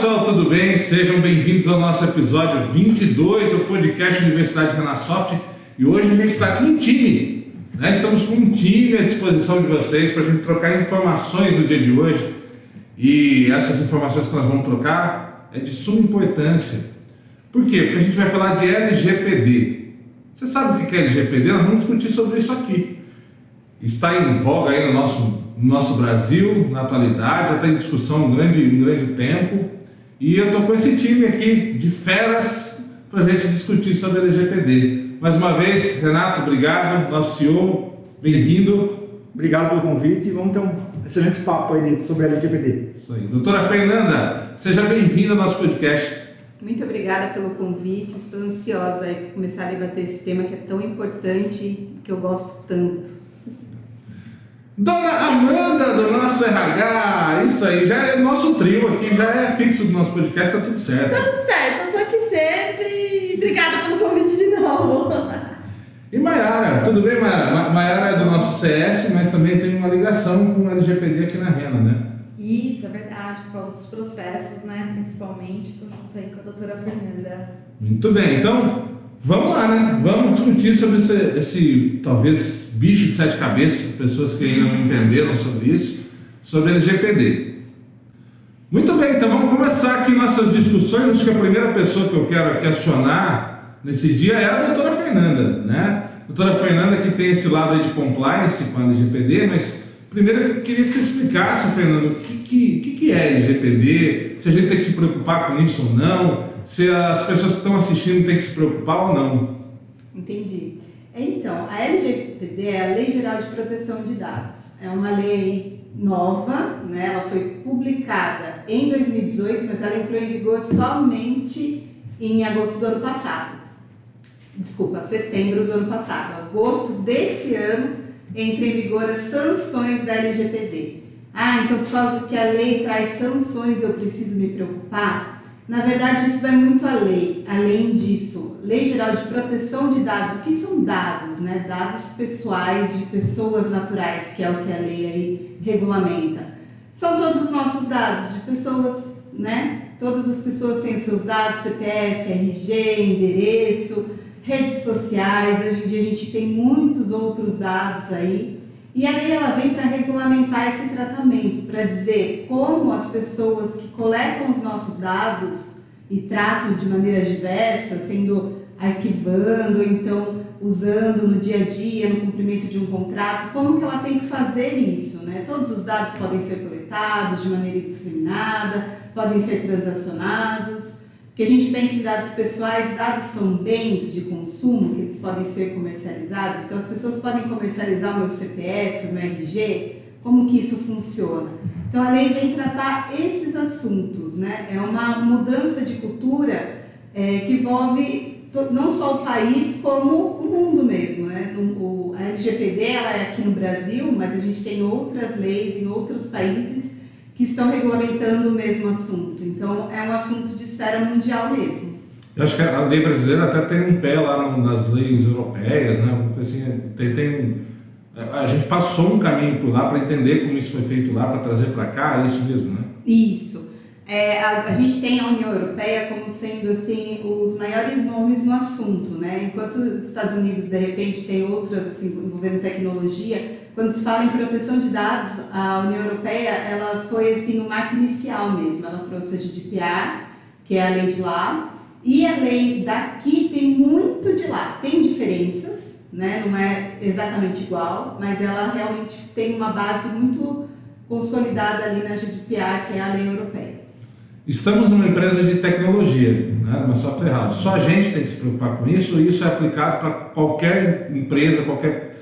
pessoal, tudo bem? Sejam bem-vindos ao nosso episódio 22 do podcast Universidade Renasoft. E hoje a gente está com um time, né? Estamos com um time à disposição de vocês para a gente trocar informações no dia de hoje. E essas informações que nós vamos trocar é de suma importância. Por quê? Porque a gente vai falar de LGPD. Você sabe o que é LGPD? Nós vamos discutir sobre isso aqui. Está em voga aí no nosso Brasil, na atualidade, já está em discussão um grande tempo. E eu estou com esse time aqui de feras para a gente discutir sobre LGPD. Mais uma vez, Renato, obrigado, nosso CEO, bem-vindo. Obrigado pelo convite e vamos ter um excelente papo aí sobre LGPD. Isso aí. Doutora Fernanda, seja bem-vinda ao nosso podcast. Muito obrigada pelo convite, estou ansiosa para começar a debater esse tema que é tão importante e que eu gosto tanto. Dona Amanda, do nosso RH, isso aí, já é nosso trio aqui, já é fixo do nosso podcast, tá tudo certo. Tá tudo certo, eu tô aqui sempre. Obrigada pelo convite de novo. E Maiara, tudo bem, Maiara? Maiara é do nosso CS, mas também tem uma ligação com o LGPD aqui na Rena, né? Isso, é verdade, por causa dos processos, né, principalmente, estou junto aí com a doutora Fernanda. Muito bem, então vamos lá, né? Vamos discutir sobre esse talvez bicho de sete cabeças, para pessoas que ainda não entenderam sobre isso, sobre LGPD. Muito bem, então vamos começar aqui nossas discussões. Acho que a primeira pessoa que eu quero aqui acionar nesse dia é a doutora Fernanda, né? Doutora Fernanda que tem esse lado aí de compliance com a LGPD, mas primeiro eu queria que você explicasse, Fernanda, o que é LGPD, se a gente tem que se preocupar com isso ou não, se as pessoas que estão assistindo têm que se preocupar ou não. Entendi. Então, a LGPD é a Lei Geral de Proteção de Dados. É uma lei nova, né? Ela foi publicada em 2018, mas ela entrou em vigor somente em agosto do ano passado. Desculpa, setembro do ano passado. Agosto desse ano entra em vigor as sanções da LGPD. Então por causa que a lei traz sanções eu preciso me preocupar? Na verdade, isso vai muito além disso. Lei Geral de Proteção de Dados. O que são dados? Né? Dados pessoais de pessoas naturais, que é o que a lei aí regulamenta. São todos os nossos dados de pessoas, né? Todas as pessoas têm os seus dados, CPF, RG, endereço, redes sociais. Hoje em dia a gente tem muitos outros dados aí. E a lei ela vem para regulamentar esse tratamento, para dizer como as pessoas que coletam os nossos dados e tratam de maneiras diversas, sendo arquivando, ou então usando no dia a dia, no cumprimento de um contrato, como que ela tem que fazer isso, né? Todos os dados podem ser coletados de maneira indiscriminada, podem ser transacionados. Porque a gente pensa em dados pessoais, dados são bens de consumo, que eles podem ser comercializados, então as pessoas podem comercializar o meu CPF, o meu RG, como que isso funciona? Então a lei vem tratar esses assuntos, né? É uma mudança de cultura que envolve não só o país, como o mundo mesmo, né? A LGPD ela é aqui no Brasil, mas a gente tem outras leis em outros países que estão regulamentando o mesmo assunto. Então, é um assunto de esfera mundial mesmo. Eu acho que a lei brasileira até tem um pé lá nas leis europeias, né? Assim, a gente passou um caminho por lá para entender como isso foi feito lá, para trazer para cá, é isso mesmo, né? Isso. A gente tem a União Europeia como sendo assim, os maiores nomes no assunto, né? Enquanto os Estados Unidos, de repente, tem outras assim, envolvendo tecnologia. Quando se fala em proteção de dados, a União Europeia ela foi assim, o marco inicial mesmo. Ela trouxe a GDPR, que é a lei de lá, e a lei daqui tem muito de lá. Tem diferenças, né? Não é exatamente igual, mas ela realmente tem uma base muito consolidada ali na GDPR, que é a lei europeia. Estamos numa empresa de tecnologia, né? Uma software house. Só a gente tem que se preocupar com isso, e isso é aplicado para qualquer empresa, qualquer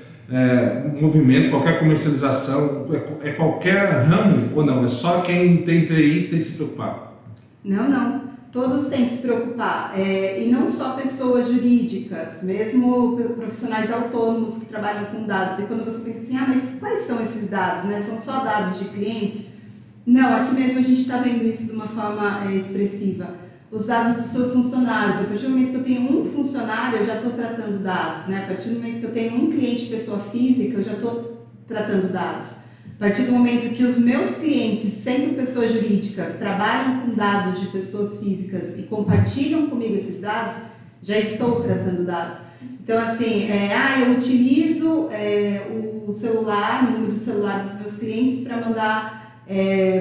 movimento, qualquer comercialização, é qualquer ramo ou não? É só quem tem TI que tem que se preocupar? Não. Todos têm que se preocupar. E não só pessoas jurídicas, mesmo profissionais autônomos que trabalham com dados. E quando você pensa assim, mas quais são esses dados? Né? São só dados de clientes? Não, aqui mesmo a gente está vendo isso de uma forma expressiva. Os dados dos seus funcionários. A partir do momento que eu tenho um funcionário, eu já estou tratando dados, né? A partir do momento que eu tenho um cliente pessoa física, eu já estou tratando dados. A partir do momento que os meus clientes, sendo pessoas jurídicas, trabalham com dados de pessoas físicas e compartilham comigo esses dados, já estou tratando dados. Então, assim, eu utilizo o celular, o número de celular dos meus clientes para mandar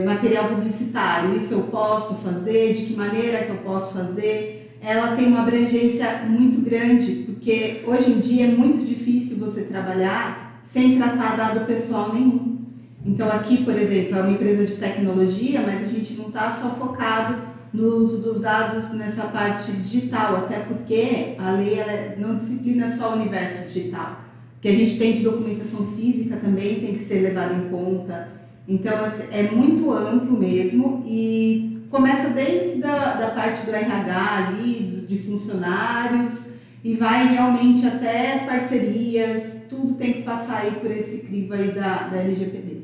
material publicitário. Isso eu posso fazer? De que maneira que eu posso fazer? Ela tem uma abrangência muito grande, porque hoje em dia é muito difícil você trabalhar sem tratar dado pessoal nenhum. Então, aqui, por exemplo, é uma empresa de tecnologia, mas a gente não está só focado no uso dos dados nessa parte digital, até porque a lei ela não disciplina só o universo digital. O que a gente tem de documentação física também tem que ser levado em conta. Então, é muito amplo mesmo e começa desde a parte do RH ali, de funcionários, e vai realmente até parcerias, tudo tem que passar aí por esse crivo aí da LGPD.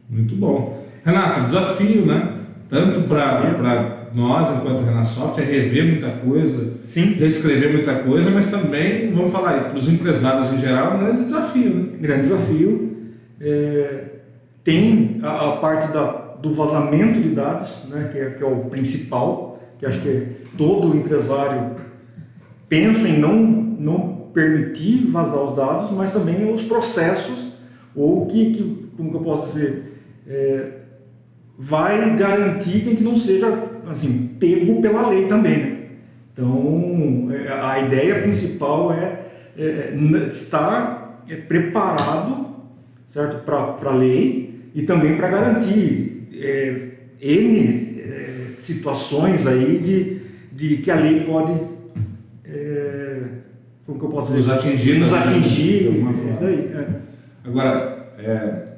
Muito bom. Renato, desafio, né? Tanto para nós, enquanto Renasoft, é rever muita coisa, Sim. reescrever muita coisa, mas também, vamos falar aí, para os empresários em geral, é um grande desafio, né? Grande desafio. Tem a parte do vazamento de dados, né, que é o principal, que acho que todo empresário pensa em não permitir vazar os dados, mas também os processos, ou como que eu posso dizer, vai garantir que a gente não seja assim, pego pela lei também, né? Então, a ideia principal é estar preparado, certo, para a lei e também para garantir N situações aí de que a lei pode, como que eu posso dizer? Nos atingir, isso daí. Agora,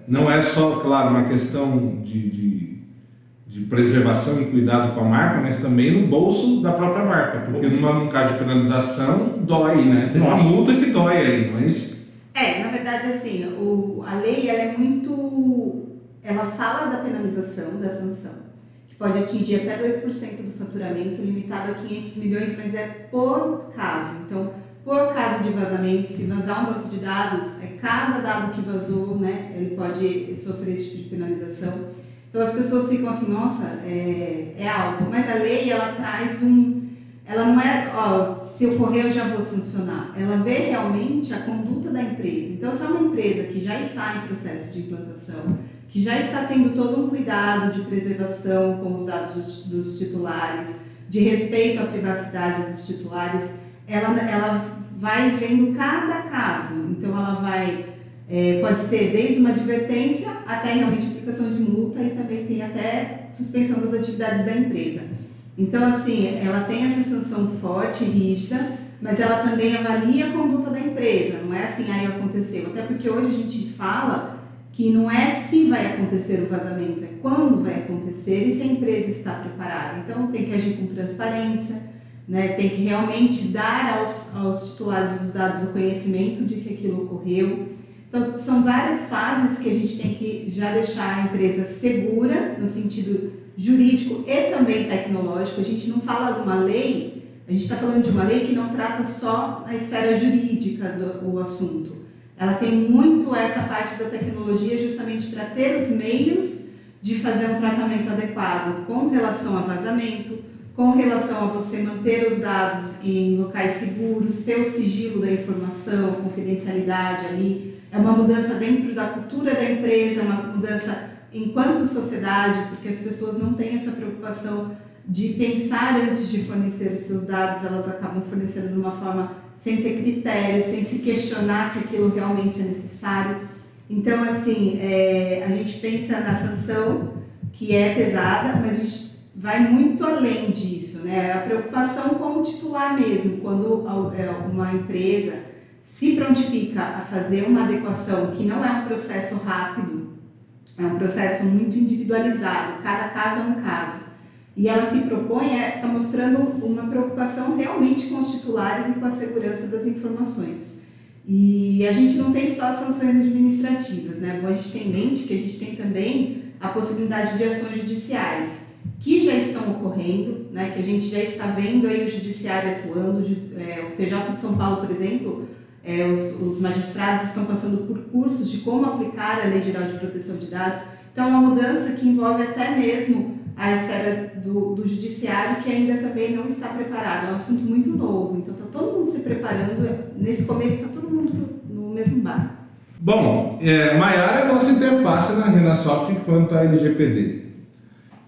não é só, claro, uma questão de preservação e cuidado com a marca, mas também no bolso da própria marca, porque num caso de penalização, dói, né? Tem uma multa que dói aí, não é isso? Na verdade, assim, a lei ela fala da penalização, da sanção, que pode atingir até 2% do faturamento, limitado a 500 milhões, mas é por caso. Então, por caso de vazamento, se vazar um banco de dados, cada dado que vazou, né, ele pode sofrer esse tipo de penalização. Então, as pessoas ficam assim, nossa, é alto. Mas a lei, ela traz ela não é, se ocorrer eu já vou sancionar. Ela vê realmente a conduta da empresa. Então, se é uma empresa que já está em processo de implantação, que já está tendo todo um cuidado de preservação com os dados dos titulares, de respeito à privacidade dos titulares, ela vai vendo cada caso. Então, ela vai, pode ser desde uma advertência até realmente aplicação de multa e também tem até suspensão das atividades da empresa. Então, assim, ela tem essa sanção forte e rígida, mas ela também avalia a conduta da empresa. Não é assim, aí aconteceu. Até porque hoje a gente fala que não é se vai acontecer o vazamento, é quando vai acontecer e se a empresa está preparada. Então, tem que agir com transparência, né? Tem que realmente dar aos titulares dos dados o conhecimento de que aquilo ocorreu. Então, são várias fases que a gente tem que já deixar a empresa segura, no sentido jurídico e também tecnológico. A gente não fala de uma lei, a gente está falando de uma lei que não trata só a esfera jurídica do assunto. Ela tem muito essa parte da tecnologia justamente para ter os meios de fazer um tratamento adequado com relação a vazamento, com relação a você manter os dados em locais seguros, ter o sigilo da informação, a confidencialidade ali. É uma mudança dentro da cultura da empresa, uma mudança enquanto sociedade, porque as pessoas não têm essa preocupação de pensar antes de fornecer os seus dados, elas acabam fornecendo de uma forma sem ter critério, sem se questionar se aquilo realmente é necessário. Então, assim, a gente pensa na sanção, que é pesada, mas a gente vai muito além disso, né? A preocupação com o titular mesmo, quando uma empresa se prontifica a fazer uma adequação, que não é um processo rápido, é um processo muito individualizado, cada caso é um caso. E ela se propõe, está mostrando uma preocupação realmente com os titulares e com a segurança das informações. E a gente não tem só as sanções administrativas, né? Bom, a gente tem em mente que a gente tem também a possibilidade de ações judiciais, que já estão ocorrendo, né? Que a gente já está vendo aí o judiciário atuando. O TJ de São Paulo, por exemplo, os magistrados que estão passando por cursos de como aplicar a Lei Geral de Proteção de Dados. Então, é uma mudança que envolve até mesmo a esfera do judiciário, que ainda também não está preparado. É um assunto muito novo, então está todo mundo se preparando. Nesse começo está todo mundo no mesmo barco. Bom, Maiara é a nossa interface na Renasoft quanto à LGPD.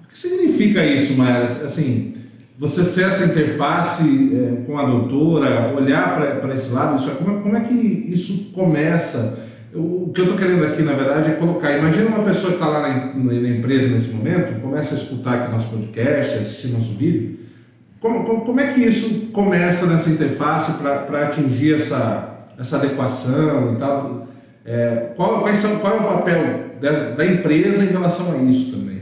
O que significa isso, Maiara? Assim, você ser essa interface com a doutora, olhar para esse lado, como é que isso começa? O que eu estou querendo aqui, na verdade, é colocar. Imagina uma pessoa que está lá na empresa nesse momento, começa a escutar aqui nosso podcast, assistir nosso vídeo. Como é que isso começa nessa interface para atingir essa adequação e tal? Qual é o papel da empresa em relação a isso também?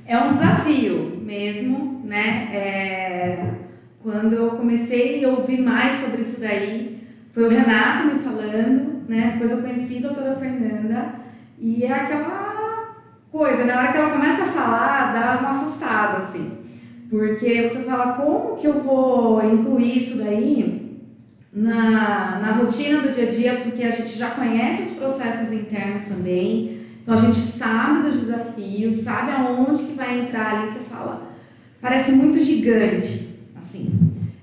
É um desafio mesmo, né? Quando eu comecei a ouvir mais sobre isso daí, foi o Renato me falando, né? Depois eu conheci a doutora Fernanda, e é aquela coisa, na hora que ela começa a falar, dá uma assustada, assim, porque você fala, como que eu vou incluir isso daí na rotina do dia a dia, porque a gente já conhece os processos internos também, então a gente sabe dos desafios, sabe aonde que vai entrar ali, você fala, parece muito gigante, assim.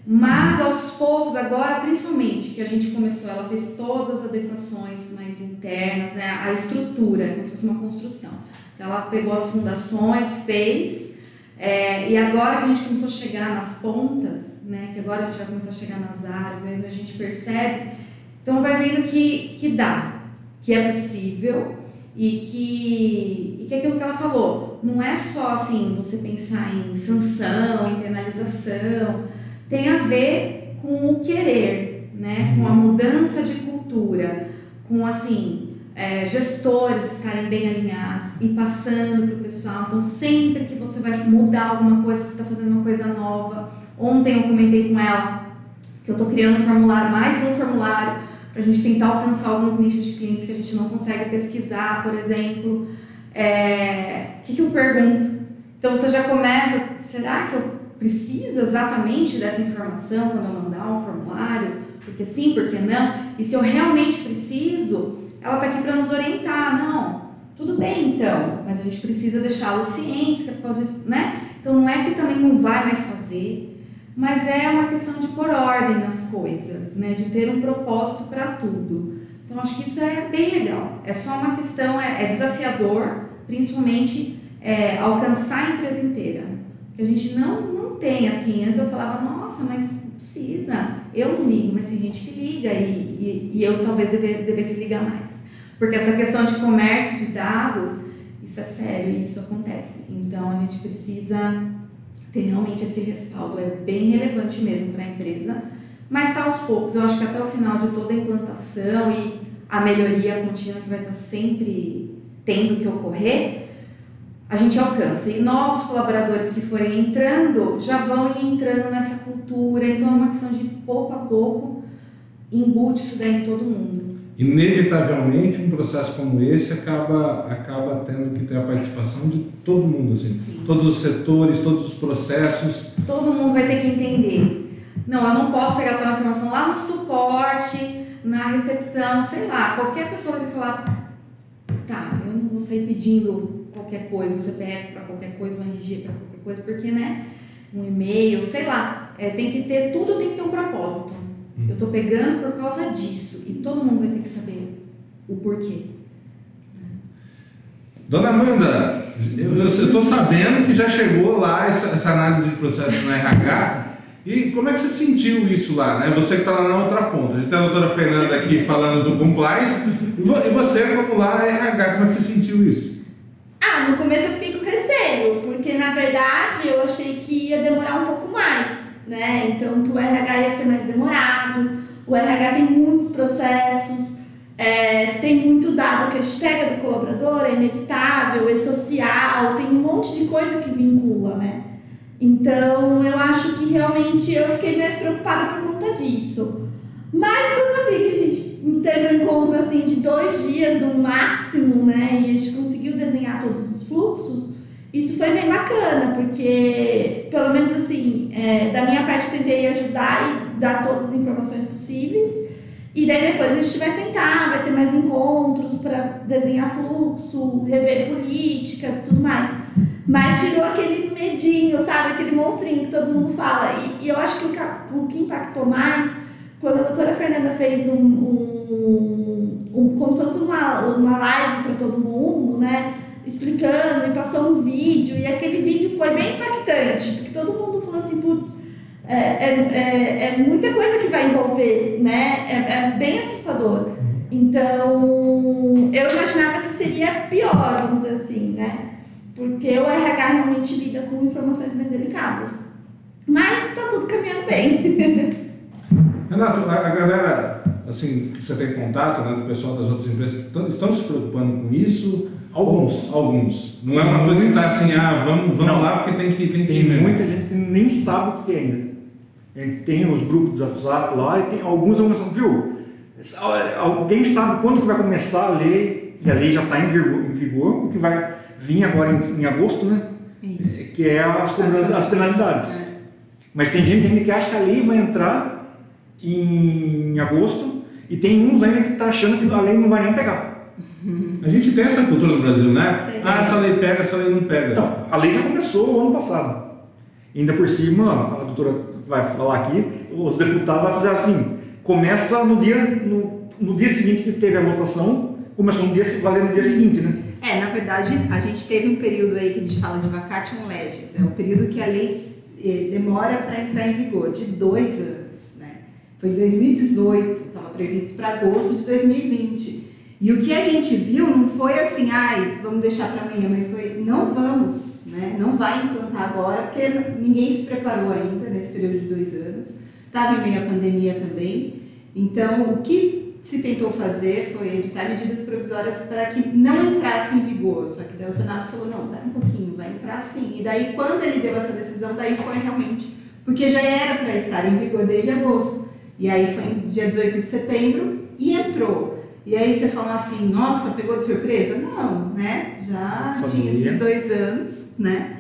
Mas aos poucos, agora principalmente, que a gente começou, ela fez todas as adequações mais internas, né, a estrutura, como se fosse uma construção. Então ela pegou as fundações, fez, e agora que a gente começou a chegar nas pontas, né, que agora a gente vai começar a chegar nas áreas, mesmo a gente percebe, então vai vendo que dá, que é possível e que aquilo que ela falou, não é só assim, você pensar em sanção, em penalização, tem a ver com o querer, né? Com a mudança de cultura, com assim, gestores estarem bem alinhados e passando para o pessoal. Então, sempre que você vai mudar alguma coisa, você está fazendo uma coisa nova. Ontem eu comentei com ela que eu estou criando um formulário, mais um formulário, para a gente tentar alcançar alguns nichos de clientes que a gente não consegue pesquisar, por exemplo. O que eu pergunto? Então, você já começa, será que eu preciso exatamente dessa informação quando eu mandar um formulário? Porque sim, porque não? E se eu realmente preciso, ela está aqui para nos orientar. Não, tudo bem então, mas a gente precisa deixá-los cientes que é por causa disso, né? Então não é que também não vai mais fazer, mas é uma questão de pôr ordem nas coisas, né? De ter um propósito para tudo. Então acho que isso é bem legal. É só uma questão, é desafiador, principalmente alcançar a empresa inteira. Porque a gente não tem, assim, antes eu falava, nossa, mas precisa, eu não ligo, mas tem gente que liga e eu talvez devesse ligar mais. Porque essa questão de comércio de dados, isso é sério e isso acontece. Então a gente precisa ter realmente esse respaldo, é bem relevante mesmo para a empresa, mas está aos poucos. Eu acho que até o final de toda a implantação e a melhoria contínua que vai estar sempre tendo que ocorrer, a gente alcança. E novos colaboradores que forem entrando, já vão entrando nessa cultura. Então é uma questão de pouco a pouco, embute isso daí em todo mundo. Inevitavelmente, um processo como esse acaba tendo que ter a participação de todo mundo, assim. Sim. Todos os setores, todos os processos. Todo mundo vai ter que entender. Não, eu não posso pegar aquela informação lá no suporte, na recepção, sei lá. Qualquer pessoa vai ter que falar, tá, eu não vou sair pedindo qualquer coisa, um CPF para qualquer coisa, um RG para qualquer coisa, porque, né, um e-mail, sei lá, tem que ter, tudo tem que ter um propósito. Eu estou pegando por causa disso e todo mundo vai ter que saber o porquê. Dona Amanda, eu estou sabendo que já chegou lá essa análise de processo no RH, e como é que você sentiu isso lá, né? Você que está lá na outra ponta, a gente tem a doutora Fernanda aqui falando do compliance, e você como lá RH, como é que você sentiu isso? No começo eu fiquei com receio, porque na verdade eu achei que ia demorar um pouco mais, né? Então que o RH ia ser mais demorado, o RH tem muitos processos, tem muito dado que a gente pega do colaborador, é inevitável, é social, tem um monte de coisa que vincula, né? Então eu acho que realmente eu fiquei mais preocupada por conta disso. Mas quando eu vi que a gente teve um encontro assim de 2 dias no máximo, né, e a gente conseguiu desenhar todos os fluxos, isso foi bem bacana, porque pelo menos assim, da minha parte tentei ajudar e dar todas as informações possíveis, e daí depois a gente vai sentar, vai ter mais encontros para desenhar fluxo, rever políticas e tudo mais. Mas tirou aquele medinho, sabe? Aquele monstrinho que todo mundo fala. E eu acho que o que impactou mais, quando a doutora Fernanda fez como se fosse uma live para todo mundo, né? Explicando, e passou um vídeo, e aquele vídeo foi bem impactante, porque todo mundo falou assim, putz, é muita coisa que vai envolver, né? É bem assustador. Então, eu imaginava que seria pior, vamos dizer assim, né? Porque o RH realmente lida com informações mais delicadas. Mas está tudo caminhando bem. Renato, a galera, assim, que você tem contato, né, do pessoal das outras empresas, estão se preocupando com isso? Alguns. Não é uma coisa que está assim, vamos lá porque tem que ir. Tem muita gente que nem sabe o que é ainda. Tem os grupos do WhatsApp lá e tem alguns viu? Alguém sabe quando que vai começar a lei, e a lei já está em vigor, o que vai vir agora em agosto, né? Isso. Que é as penalidades. Mas tem gente ainda que acha que a lei vai entrar em agosto e tem uns ainda que está achando que a lei não vai nem pegar. A gente tem essa cultura no Brasil, né? Essa lei pega, essa lei não pega. Então, a lei já começou o ano passado. Ainda por cima, a doutora vai falar aqui, os deputados vão fazer assim, começa no dia seguinte que teve a votação, começou valer no dia seguinte, né? Na verdade, a gente teve um período aí que a gente fala de vacatio legis, é o período que a lei demora para entrar em vigor, de 2 anos, né? Foi em 2018, estava previsto para agosto de 2020. E o que a gente viu não foi assim, vamos deixar para amanhã, mas foi, não vamos, né? Não vai implantar agora, porque ninguém se preparou ainda nesse período de 2 anos. Estava em meio à pandemia também. Então, o que se tentou fazer foi editar medidas provisórias para que não entrasse em vigor. Só que daí o Senado falou, não, espera um pouquinho, vai entrar sim. E daí, quando ele deu essa decisão, daí foi realmente, porque já era para estar em vigor desde agosto. E aí foi no dia 18 de setembro e entrou. E aí você fala assim, nossa, pegou de surpresa? Não, né? Já tinha esses 2 anos, né?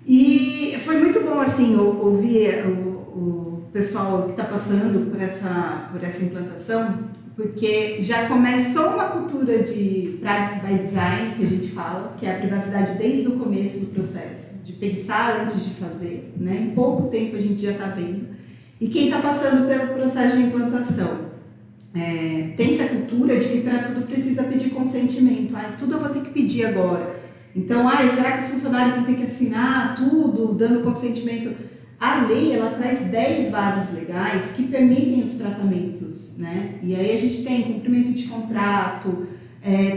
E foi muito bom, assim, ouvir o pessoal que está passando por essa implantação, porque já começou uma cultura de privacy by design, que a gente fala, que é a privacidade desde o começo do processo, de pensar antes de fazer, né? Em pouco tempo a gente já está vendo. E quem está passando pelo processo de implantação? Tem essa cultura de que para tudo precisa pedir consentimento. Tudo eu vou ter que pedir agora. Então, será que os funcionários vão ter que assinar tudo, dando consentimento? A lei, ela traz 10 bases legais que permitem os tratamentos, né? E aí a gente tem cumprimento de contrato,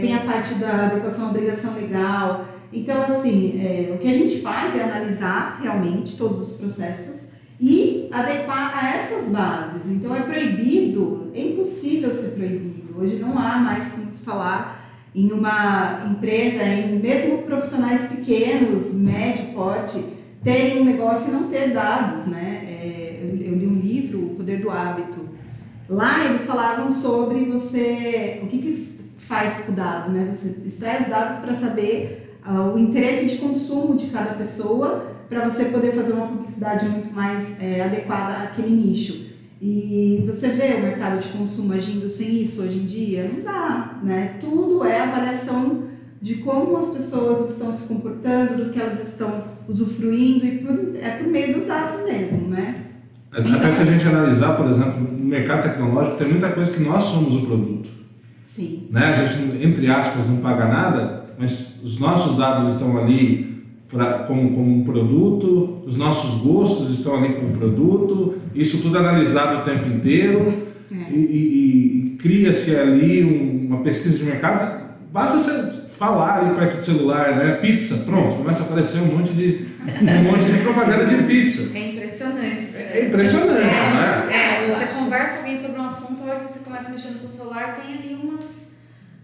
tem a parte da adequação à obrigação legal. Então, assim, o que a gente faz é analisar realmente todos os processos e adequar a essas bases. Então, é proibido, é impossível ser proibido. Hoje não há mais como se falar em uma empresa, mesmo profissionais pequenos, médio porte, terem um negócio e não ter dados, né? Eu li um livro, O Poder do Hábito. Lá eles falavam sobre o que faz com o dado, né? Você extrai os dados para saber o interesse de consumo de cada pessoa, para você poder fazer uma publicidade muito mais adequada àquele nicho. E você vê o mercado de consumo agindo sem isso hoje em dia? Não dá, né? Tudo é avaliação de como as pessoas estão se comportando, do que elas estão usufruindo, e por meio dos dados mesmo, né? Até se a gente analisar, por exemplo, no mercado tecnológico, tem muita coisa que nós somos o produto. Sim. Né? A gente, entre aspas, não paga nada, mas os nossos dados estão ali como um produto, os nossos gostos estão ali como produto, isso tudo analisado o tempo inteiro, e cria-se ali uma pesquisa de mercado. Basta você falar ali perto do celular, né? Pizza, pronto, começa a aparecer um monte de propaganda de pizza. É impressionante. É impressionante, né? Você conversa com alguém sobre um assunto, a hora que você começa a mexer no seu celular, tem ali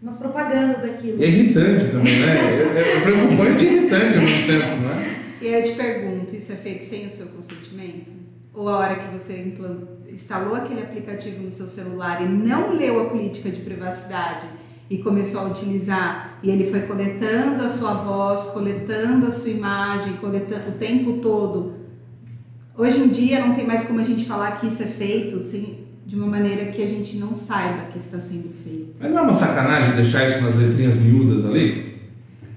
umas propagandas daquilo. É irritante também, né? É preocupante e irritante ao mesmo tempo, não é? E aí eu te pergunto, isso é feito sem o seu consentimento? Ou a hora que você instalou aquele aplicativo no seu celular e não leu a política de privacidade e começou a utilizar, e ele foi coletando a sua voz, coletando a sua imagem, coletando o tempo todo? Hoje em dia não tem mais como a gente falar que isso é feito sem de uma maneira que a gente não saiba que está sendo feito. Mas não é uma sacanagem deixar isso nas letrinhas miúdas ali?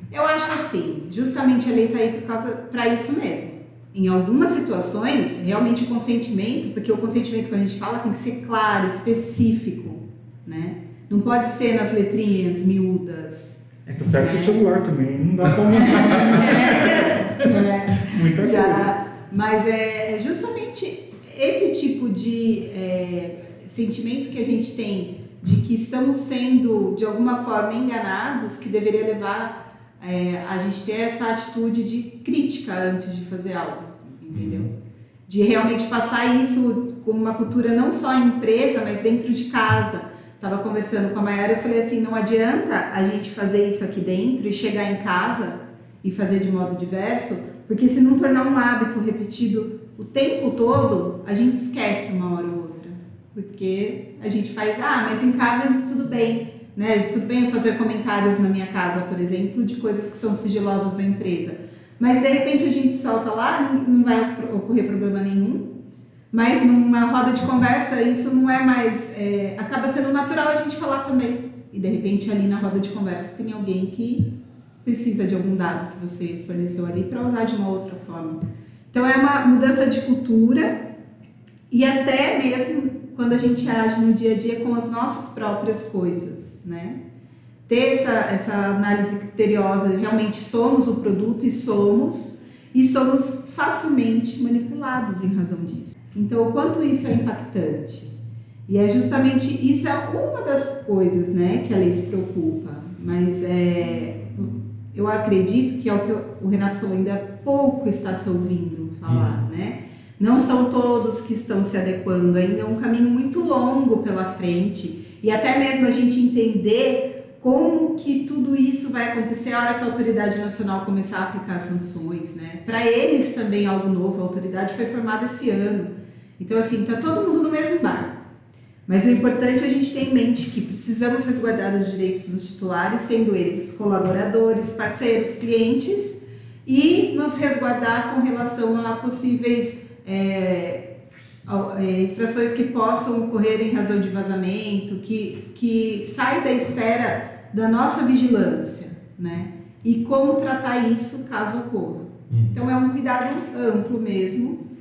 Eu acho assim, justamente a lei está aí para isso mesmo. Em algumas situações, realmente o consentimento, porque o consentimento que a gente fala tem que ser claro, específico, né? Não pode ser nas letrinhas miúdas. É que serve pro celular também, não dá para aumentar. Muita coisa. Mas é justamente esse tipo de sentimento que a gente tem de que estamos sendo, de alguma forma, enganados, que deveria levar a gente ter essa atitude de crítica antes de fazer algo, entendeu? De realmente passar isso como uma cultura não só em empresa, mas dentro de casa. Estava conversando com a Mayara e eu falei assim, não adianta a gente fazer isso aqui dentro e chegar em casa e fazer de modo diverso, porque se não tornar um hábito repetido o tempo todo, a gente esquece uma hora ou outra. Porque a gente faz, mas em casa tudo bem. Né? Tudo bem eu fazer comentários na minha casa, por exemplo, de coisas que são sigilosas da empresa. Mas de repente a gente solta lá, não vai ocorrer problema nenhum. Mas numa roda de conversa isso não é mais... acaba sendo natural a gente falar também. E de repente ali na roda de conversa tem alguém que precisa de algum dado que você forneceu ali para usar de uma outra forma. Então é uma mudança de cultura e até mesmo quando a gente age no dia a dia com as nossas próprias coisas, né? Ter essa análise criteriosa, realmente somos o produto e somos facilmente manipulados em razão disso. Então, o quanto isso é impactante. E é justamente isso é uma das coisas, né, que a lei se preocupa. Mas eu acredito que é o que o Renato falou, ainda pouco está se ouvindo falar, né? Não são todos que estão se adequando, ainda é um caminho muito longo pela frente. E até mesmo a gente entender como que tudo isso vai acontecer a hora que a autoridade nacional começar a aplicar sanções, né? Para eles também é algo novo, a autoridade foi formada esse ano. Então, assim, está todo mundo no mesmo barco. Mas o importante é a gente ter em mente que precisamos resguardar os direitos dos titulares, sendo eles colaboradores, parceiros, clientes, e nos resguardar com relação a possíveis infrações que possam ocorrer em razão de vazamento, que sai da esfera da nossa vigilância, né? E como tratar isso caso ocorra. Então é um cuidado amplo mesmo.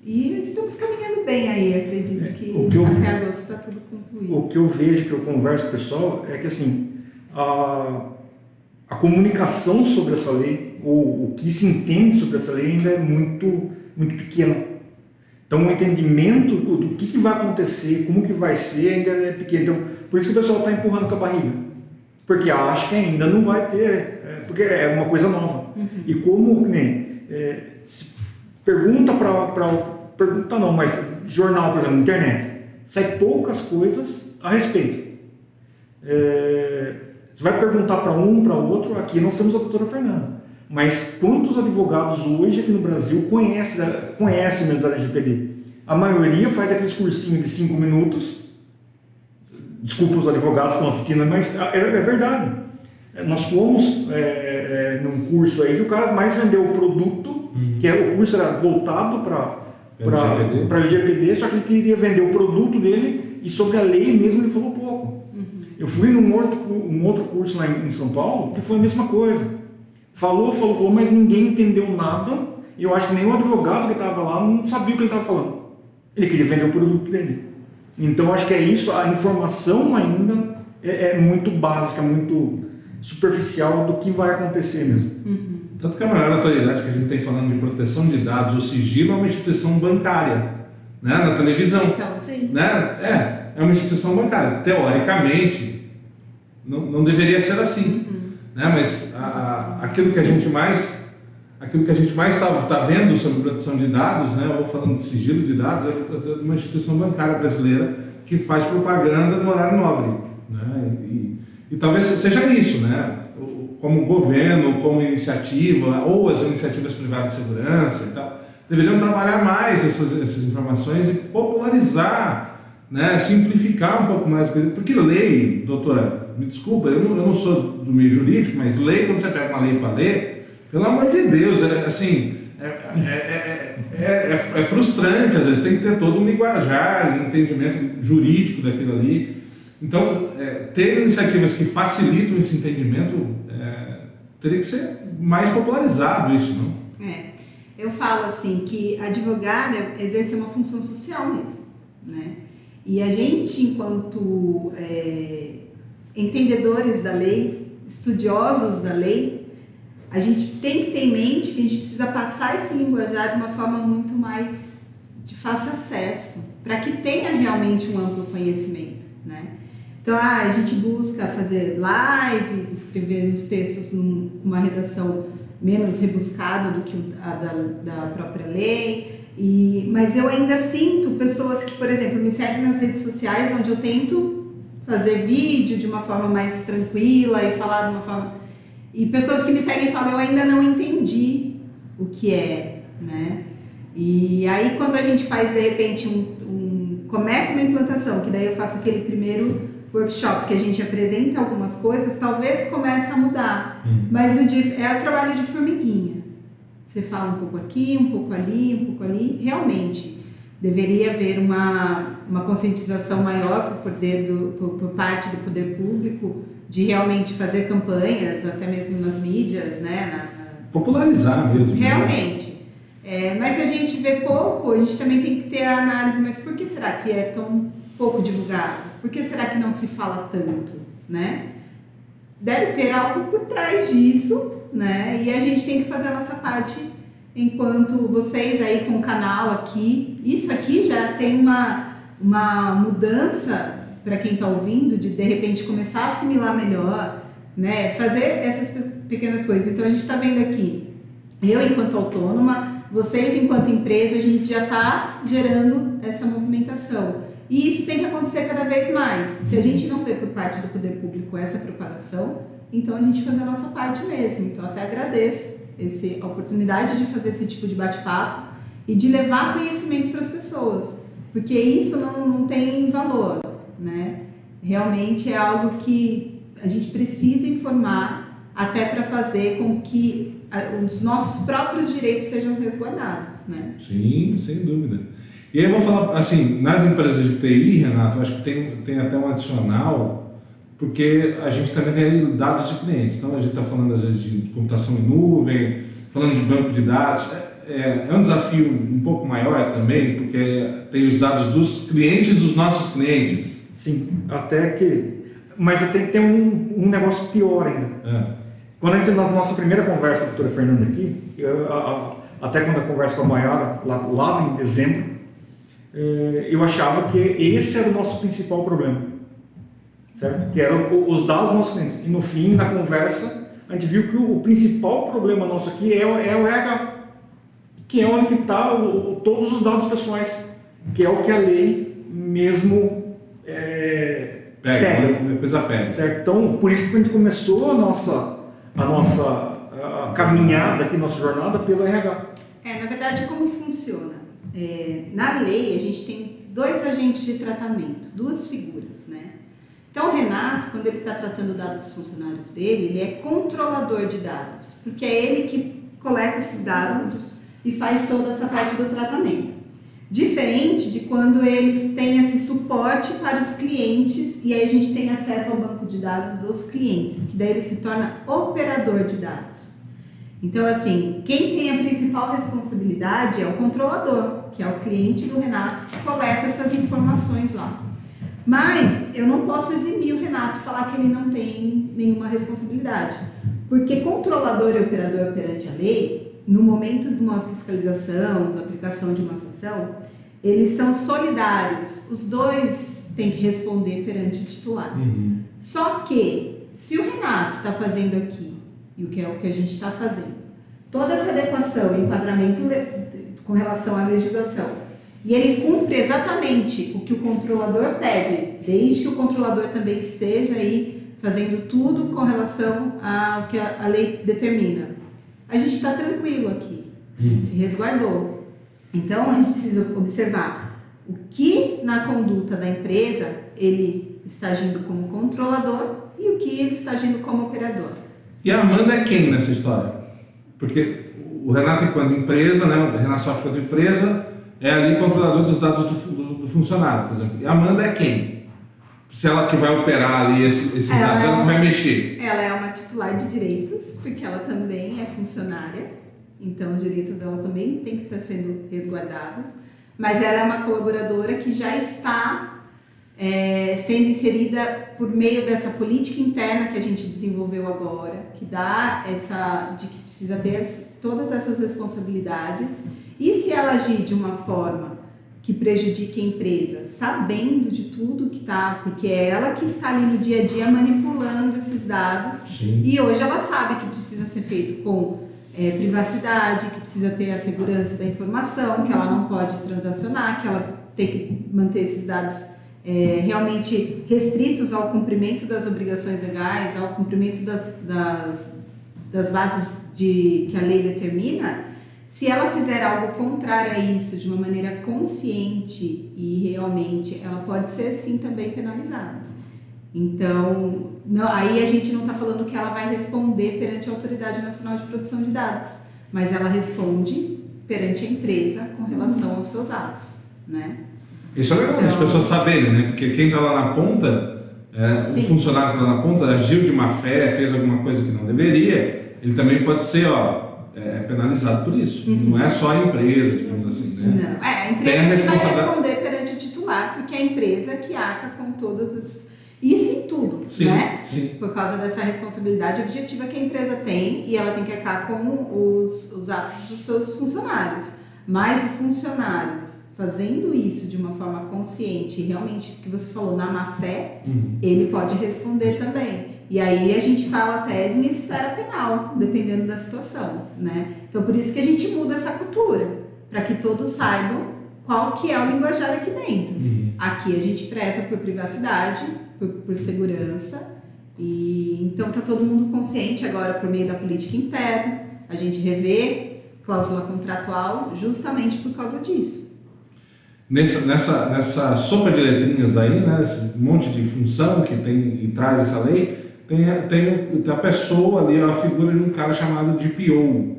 E estamos caminhando bem aí, acredito que até agosto está tudo concluído. O que eu vejo, que eu converso com o pessoal, é que assim, a comunicação sobre essa lei, ou o que se entende sobre essa lei ainda é muito, muito pequeno. Então o entendimento do que vai acontecer, como que vai ser, ainda é pequeno. Então, por isso que o pessoal está empurrando com a barriga. Porque acha que ainda não vai ter, porque é uma coisa nova. E como, pergunta pergunta não, mas jornal, por exemplo, internet, sai poucas coisas a respeito. Você vai perguntar para um, para outro, aqui nós temos a doutora Fernanda, mas quantos advogados hoje aqui no Brasil conhecem mesmo da LGPD? A maioria faz aqueles cursinhos de 5 minutos, desculpa os advogados que estão assistindo, mas é verdade. Nós fomos num curso aí que o cara mais vendeu o produto, que o curso era voltado para LGPD, só que ele queria vender o produto dele e sobre a lei mesmo ele falou pouco. Eu fui num outro curso lá em São Paulo que foi a mesma coisa. Falou, mas ninguém entendeu nada. E eu acho que nem o advogado que estava lá não sabia o que ele estava falando. Ele queria vender o produto dele. Então acho que é isso, a informação ainda é muito básica, muito superficial do que vai acontecer mesmo. Tanto que a maior autoridade que a gente tem falando de proteção de dados ou sigilo é uma instituição bancária, né, na televisão. Então, sim. Né? É uma instituição bancária. Teoricamente, não deveria ser assim. Né? Mas aquilo que a gente mais está vendo sobre proteção de dados, né, ou falando de sigilo de dados, é uma instituição bancária brasileira que faz propaganda no horário nobre. Né? E talvez seja isso, né? Como governo, como iniciativa, ou as iniciativas privadas de segurança e tal, deveriam trabalhar mais essas informações e popularizar, né, simplificar um pouco mais, porque lei, doutora, me desculpa, eu não sou do meio jurídico, mas lei, quando você pega uma lei para ler, pelo amor de Deus, assim, é frustrante, às vezes tem que ter todo um linguajar, um entendimento jurídico daquilo ali. Então, ter iniciativas que facilitam esse entendimento teria que ser mais popularizado isso, não? Eu falo assim que advogar exerce uma função social mesmo, né? E a gente, enquanto entendedores da lei, estudiosos da lei, a gente tem que ter em mente que a gente precisa passar esse linguajar de uma forma muito mais de fácil acesso, para que tenha realmente um amplo conhecimento, né? Então, a gente busca fazer lives, escrever os textos com uma redação menos rebuscada do que a da própria lei, mas eu ainda sinto pessoas que, por exemplo, me seguem nas redes sociais, onde eu tento fazer vídeo de uma forma mais tranquila e falar de uma forma... E pessoas que me seguem falam, eu ainda não entendi o que é, né? E aí, quando a gente faz, de repente, começa uma implantação, que daí eu faço aquele primeiro workshop que a gente apresenta algumas coisas, talvez comece a mudar. Mas é o trabalho de formiguinha. Você fala um pouco aqui, um pouco ali, um pouco ali. Realmente, deveria haver uma conscientização maior por parte do poder público, de realmente fazer campanhas, até mesmo nas mídias, né? Popularizar mesmo. Realmente. Mas se a gente vê pouco, a gente também tem que ter a análise, mas por que será que é tão pouco divulgado? Por que será que não se fala tanto, né? Deve ter algo por trás disso, né? E a gente tem que fazer a nossa parte enquanto vocês aí com o canal aqui. Isso aqui já tem uma mudança para quem está ouvindo, de repente começar a assimilar melhor, né? Fazer essas pequenas coisas. Então a gente está vendo aqui, eu enquanto autônoma, vocês enquanto empresa, a gente já está gerando essa movimentação. E isso tem que acontecer cada vez mais. Se a gente não vê por parte do poder público essa propagação, então a gente faz a nossa parte mesmo. Então até agradeço a oportunidade de fazer esse tipo de bate-papo e de levar conhecimento para as pessoas, porque isso não tem valor, né? Realmente é algo que a gente precisa informar até para fazer com que os nossos próprios direitos sejam resguardados, né? Sim, sem dúvida. E aí eu vou falar, assim, nas empresas de TI, Renato, acho que tem até um adicional, porque a gente também tem dados de clientes. Então a gente está falando às vezes de computação em nuvem, falando de banco de dados. É um desafio um pouco maior também, porque tem os dados dos clientes dos nossos clientes. Sim, mas tem um negócio pior ainda. Quando a gente, na nossa primeira conversa com a doutora Fernanda aqui, até quando eu converso com a Maiara, lá em dezembro, eu achava que esse era o nosso principal problema, certo? Que eram os dados dos nossos clientes. E no fim da conversa, a gente viu que o principal problema nosso aqui é o RH, que é onde está todos os dados pessoais, que é o que a lei mesmo pega. Certo? Então, por isso que a gente começou a nossa caminhada aqui, nossa jornada pelo RH. Na verdade, como que funciona? Na lei, a gente tem 2 agentes de tratamento, 2 figuras, né? Então, o Renato, quando ele está tratando dados dos funcionários dele, ele é controlador de dados, porque é ele que coleta esses dados e faz toda essa parte do tratamento. Diferente de quando ele tem esse suporte para os clientes e aí a gente tem acesso ao banco de dados dos clientes, que daí ele se torna operador de dados. Então, assim, quem tem a principal responsabilidade é o controlador, que é o cliente do Renato, que coleta essas informações lá. Mas eu não posso eximir o Renato e falar que ele não tem nenhuma responsabilidade, porque controlador e operador perante a lei, no momento de uma fiscalização, da aplicação de uma sanção, eles são solidários, os 2 têm que responder perante o titular. Só que, se o Renato está fazendo aqui, e o que é o que a gente está fazendo, toda essa adequação e enquadramento com relação à legislação, e ele cumpre exatamente o que o controlador pede, desde que o controlador também esteja aí fazendo tudo com relação ao que a lei determina, a gente está tranquilo aqui, a gente se resguardou. Então, a gente precisa observar o que na conduta da empresa ele está agindo como controlador e o que ele está agindo como operador. E a Amanda é quem nessa história? Porque o Renato, enquanto empresa, né, o Renasoft, enquanto empresa, é ali controlador dos dados do funcionário, por exemplo. E a Amanda é quem? Se ela que vai operar ali esses dados, ela que vai mexer. Ela é uma titular de direitos, porque ela também é funcionária, então os direitos dela também têm que estar sendo resguardados, mas ela é uma colaboradora que já está sendo inserida por meio dessa política interna que a gente desenvolveu agora, que dá de que precisa ter todas essas responsabilidades, e se ela agir de uma forma que prejudique a empresa, sabendo de tudo que está, porque é ela que está ali no dia a dia manipulando esses dados. Sim. E hoje ela sabe que precisa ser feito com privacidade, que precisa ter a segurança da informação, que ela não pode transacionar, que ela tem que manter esses dados realmente restritos ao cumprimento das obrigações legais, ao cumprimento das bases que a lei determina. Se ela fizer algo contrário a isso, de uma maneira consciente e realmente, ela pode ser sim também penalizada. Então, aí a gente não está falando que ela vai responder perante a Autoridade Nacional de Proteção de Dados, mas ela responde perante a empresa com relação aos seus atos, né? Isso é legal as pessoas saberem, né? Porque quem está lá na ponta, o funcionário que está lá na ponta, agiu de má fé, fez alguma coisa que não deveria, ele também pode ser, penalizado por isso. Não é só a empresa, digamos assim, né? Não, a empresa vai responder perante o titular, porque é a empresa que arca com todas as... Isso em tudo, sim, né? Sim. Por causa dessa responsabilidade objetiva que a empresa tem, e ela tem que arcar com os atos dos seus funcionários. Mas o funcionário fazendo isso de uma forma consciente, realmente, o que você falou, na má fé, ele pode responder também. E aí a gente fala até em esfera penal, dependendo da situação, né? Então, por isso que a gente muda essa cultura, para que todos saibam qual que é o linguajar aqui dentro. Aqui a gente preza por privacidade, por segurança, e então está todo mundo consciente agora por meio da política interna, a gente revê cláusula contratual justamente por causa disso. Nessa sopa de letrinhas aí, né, esse monte de função que tem e traz essa lei, tem a pessoa ali, a figura de um cara chamado DPO,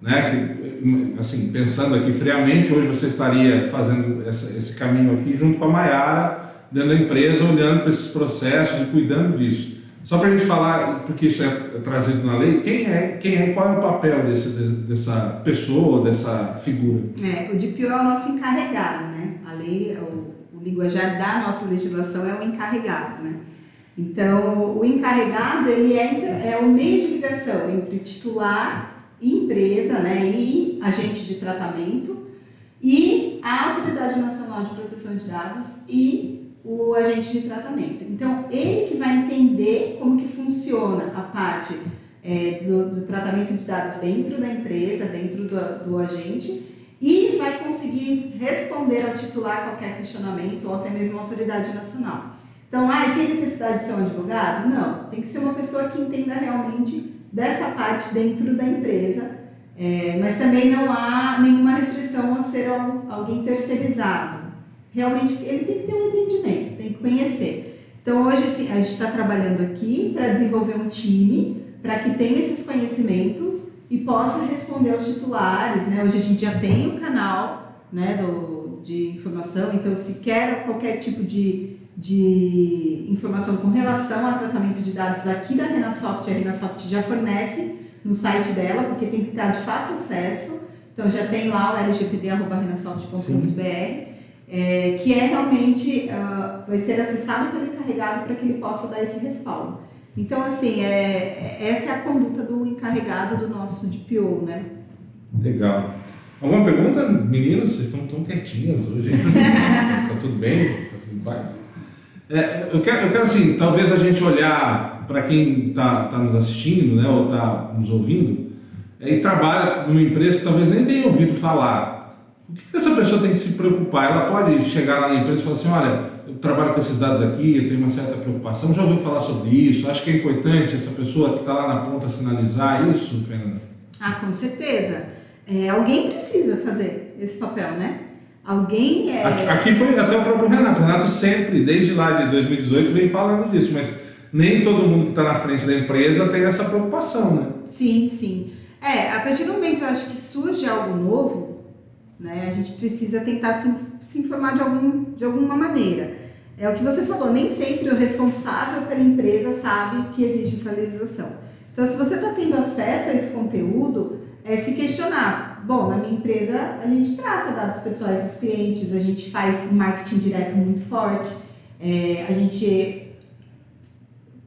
né, que, assim, pensando aqui friamente, hoje você estaria fazendo esse caminho aqui junto com a Maiara, dentro da empresa, olhando para esses processos e cuidando disso. Só para a gente falar, porque isso é trazido na lei, quem é e qual é o papel dessa pessoa, dessa figura? O DPO é o nosso encarregado, né? A lei, o linguajar da nossa legislação é o encarregado, né? Então, o encarregado, ele é o meio de ligação entre titular e empresa, né? E agente de tratamento, e a Autoridade Nacional de Proteção de Dados e o agente de tratamento. Então, ele que vai entender como que funciona a parte do tratamento de dados dentro da empresa, dentro do agente, e vai conseguir responder ao titular qualquer questionamento ou até mesmo à autoridade nacional. Então, tem necessidade de ser um advogado? Não, tem que ser uma pessoa que entenda realmente dessa parte dentro da empresa, mas também não há nenhuma restrição a ser alguém terceirizado. Realmente, ele tem que ter um entendimento, tem que conhecer. Então, hoje, assim, a gente está trabalhando aqui para desenvolver um time para que tenha esses conhecimentos e possa responder aos titulares, né? Hoje a gente já tem um canal, né, de informação, então, se quer qualquer tipo de informação com relação ao tratamento de dados aqui da Renasoft, a Renasoft já fornece no site dela, porque tem que estar de fácil acesso. Então, já tem lá o lgpd@renasoft.com.br. Que realmente vai ser acessado pelo encarregado para que ele possa dar esse respaldo. Então, assim, essa é a conduta do encarregado do nosso DPO, né? Legal. Alguma pergunta, meninas? Vocês estão tão quietinhas hoje. Tá tudo bem? Tá tudo em paz? Eu quero, assim, talvez a gente olhar para quem está nos assistindo, né, ou está nos ouvindo, e trabalha numa empresa que talvez nem tenha ouvido falar. O que essa pessoa tem que se preocupar? Ela pode chegar lá na empresa e falar assim, olha, eu trabalho com esses dados aqui, eu tenho uma certa preocupação, já ouviu falar sobre isso, acho que é importante essa pessoa que está lá na ponta sinalizar isso, Fernanda? Com certeza. Alguém precisa fazer esse papel, né? Alguém Aqui foi até o próprio Renato. O Renato sempre, desde lá de 2018, vem falando disso, mas nem todo mundo que está na frente da empresa tem essa preocupação, né? Sim, sim. A partir do momento, eu acho que surge algo novo, né, a gente precisa tentar se informar de alguma maneira. É o que você falou, nem sempre o responsável pela empresa sabe que existe essa legislação. Então, se você está tendo acesso a esse conteúdo, é se questionar. Bom, na minha empresa, a gente trata dados pessoais dos clientes, a gente faz um marketing direto muito forte, a gente...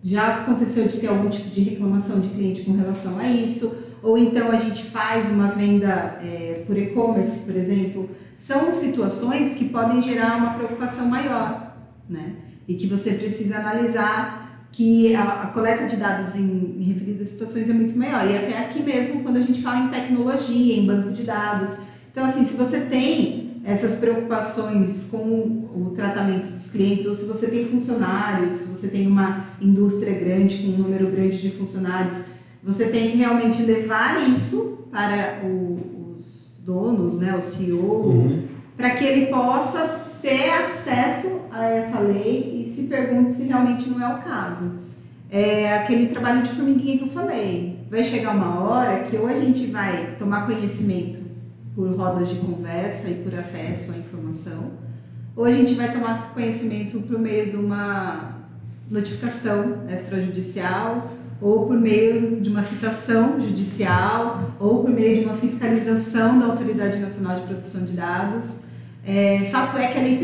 Já aconteceu de ter algum tipo de reclamação de cliente com relação a isso, ou então a gente faz uma venda por e-commerce, por exemplo. São situações que podem gerar uma preocupação maior, né? E que você precisa analisar que a coleta de dados em referidas situações é muito maior. E até aqui mesmo, quando a gente fala em tecnologia, em banco de dados. Então, assim, se você tem essas preocupações com o tratamento dos clientes, ou se você tem funcionários, se você tem uma indústria grande, com um número grande de funcionários, você tem que realmente levar isso para os donos, né, o CEO, para que ele possa ter acesso a essa lei e se pergunte se realmente não é o caso. É aquele trabalho de formiguinha que eu falei. Vai chegar uma hora que ou a gente vai tomar conhecimento por rodas de conversa e por acesso à informação, ou a gente vai tomar conhecimento por meio de uma notificação extrajudicial, ou por meio de uma citação judicial, ou por meio de uma fiscalização da Autoridade Nacional de Proteção de Dados. Fato é que a lei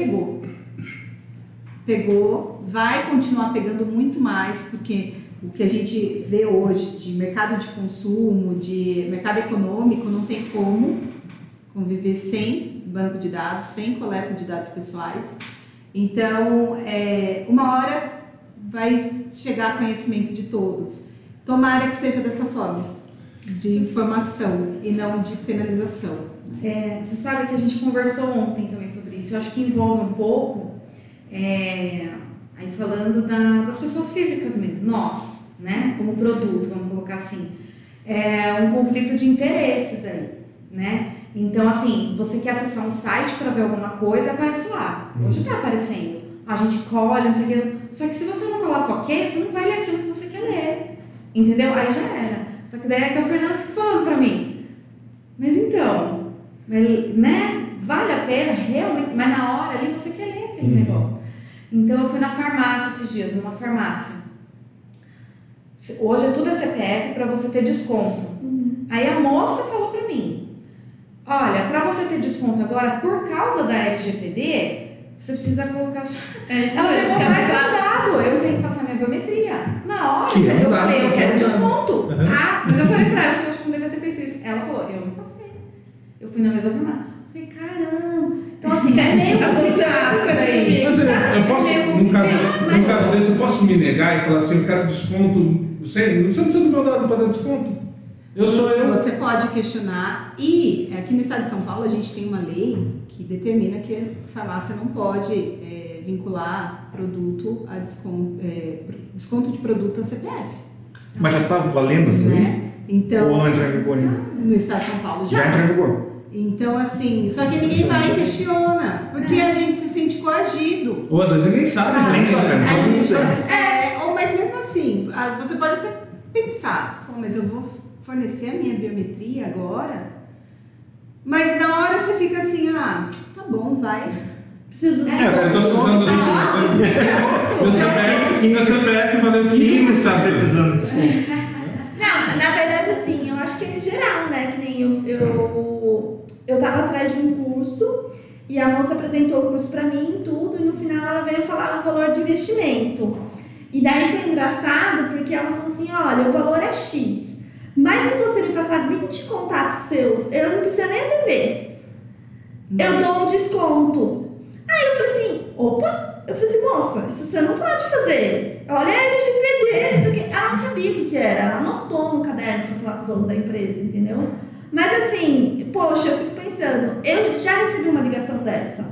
pegou, vai continuar pegando muito mais, porque o que a gente vê hoje de mercado de consumo, de mercado econômico, não tem como conviver sem banco de dados, sem coleta de dados pessoais. Então, uma hora vai chegar a conhecimento de todos. Tomara que seja dessa forma, de informação e não de penalização. Você sabe que a gente conversou ontem também sobre isso. Eu acho que envolve um pouco, aí falando das pessoas físicas mesmo, nós, né, como produto, vamos colocar assim, um conflito de interesses aí, né? Então, assim, você quer acessar um site para ver alguma coisa, aparece lá. Hoje está aparecendo. A gente colhe, não sei o que. Só que se você não coloca ok, você não vai ler aquilo que você quer ler. Entendeu? Aí já era. Só que daí é que a Fernanda fica falando para mim. Mas então, né? Vale a pena realmente? Mas na hora ali você quer ler aquele negócio. Então eu fui na farmácia esses dias, numa farmácia. Hoje tudo é CPF para você ter desconto. Aí a moça falou para mim. Olha, para você ter desconto agora, por causa da LGPD, você precisa colocar... Ela pegou mais um dado, eu tenho que passar minha biometria. Na hora, eu falei, eu quero desconto. Mas eu falei para ela que eu acho que não devia ter feito isso. Ela falou, eu não passei. Eu fui na mesma farmácia. Falei, caramba. Então, assim, é meio complicado isso daí. Mas eu posso, num caso desse, eu posso me negar e falar assim, eu quero desconto, você não precisa do meu dado para dar desconto? Você pode questionar, e aqui no estado de São Paulo a gente tem uma lei que determina que a farmácia não pode vincular produto a desconto de produto a CPF. Mas já está valendo essa lei? Então, ou não entrou em vigor ainda? No estado de São Paulo já entrou em vigor. Então, assim, só que ninguém vai e questiona, porque a gente se sente coagido. Ou às vezes ninguém sabe, nem sabe. Mas mesmo assim, você pode até pensar, mas eu vou fornecer a minha biometria agora, mas na hora você fica assim, tá bom, vai. Preciso de eu estou precisando meu CPF valeu 15, sabe? Precisando disso. Não, na verdade, assim, eu acho que é em geral, né? Que nem eu tava atrás de um curso e a moça apresentou o curso pra mim e tudo, e no final ela veio falar o valor de investimento. E daí foi engraçado porque ela falou assim, olha, o valor é X. Mas se você me passar 20 contatos seus, eu não preciso nem atender. Eu dou um desconto. Aí eu falei assim, opa, eu falei assim, moça, isso você não pode fazer. Olha a LGPD, isso aqui. Ela não sabia o que era, ela anotou no caderno para falar com o dono da empresa, entendeu? Mas assim, poxa, eu fico pensando, eu já recebi uma ligação dessa,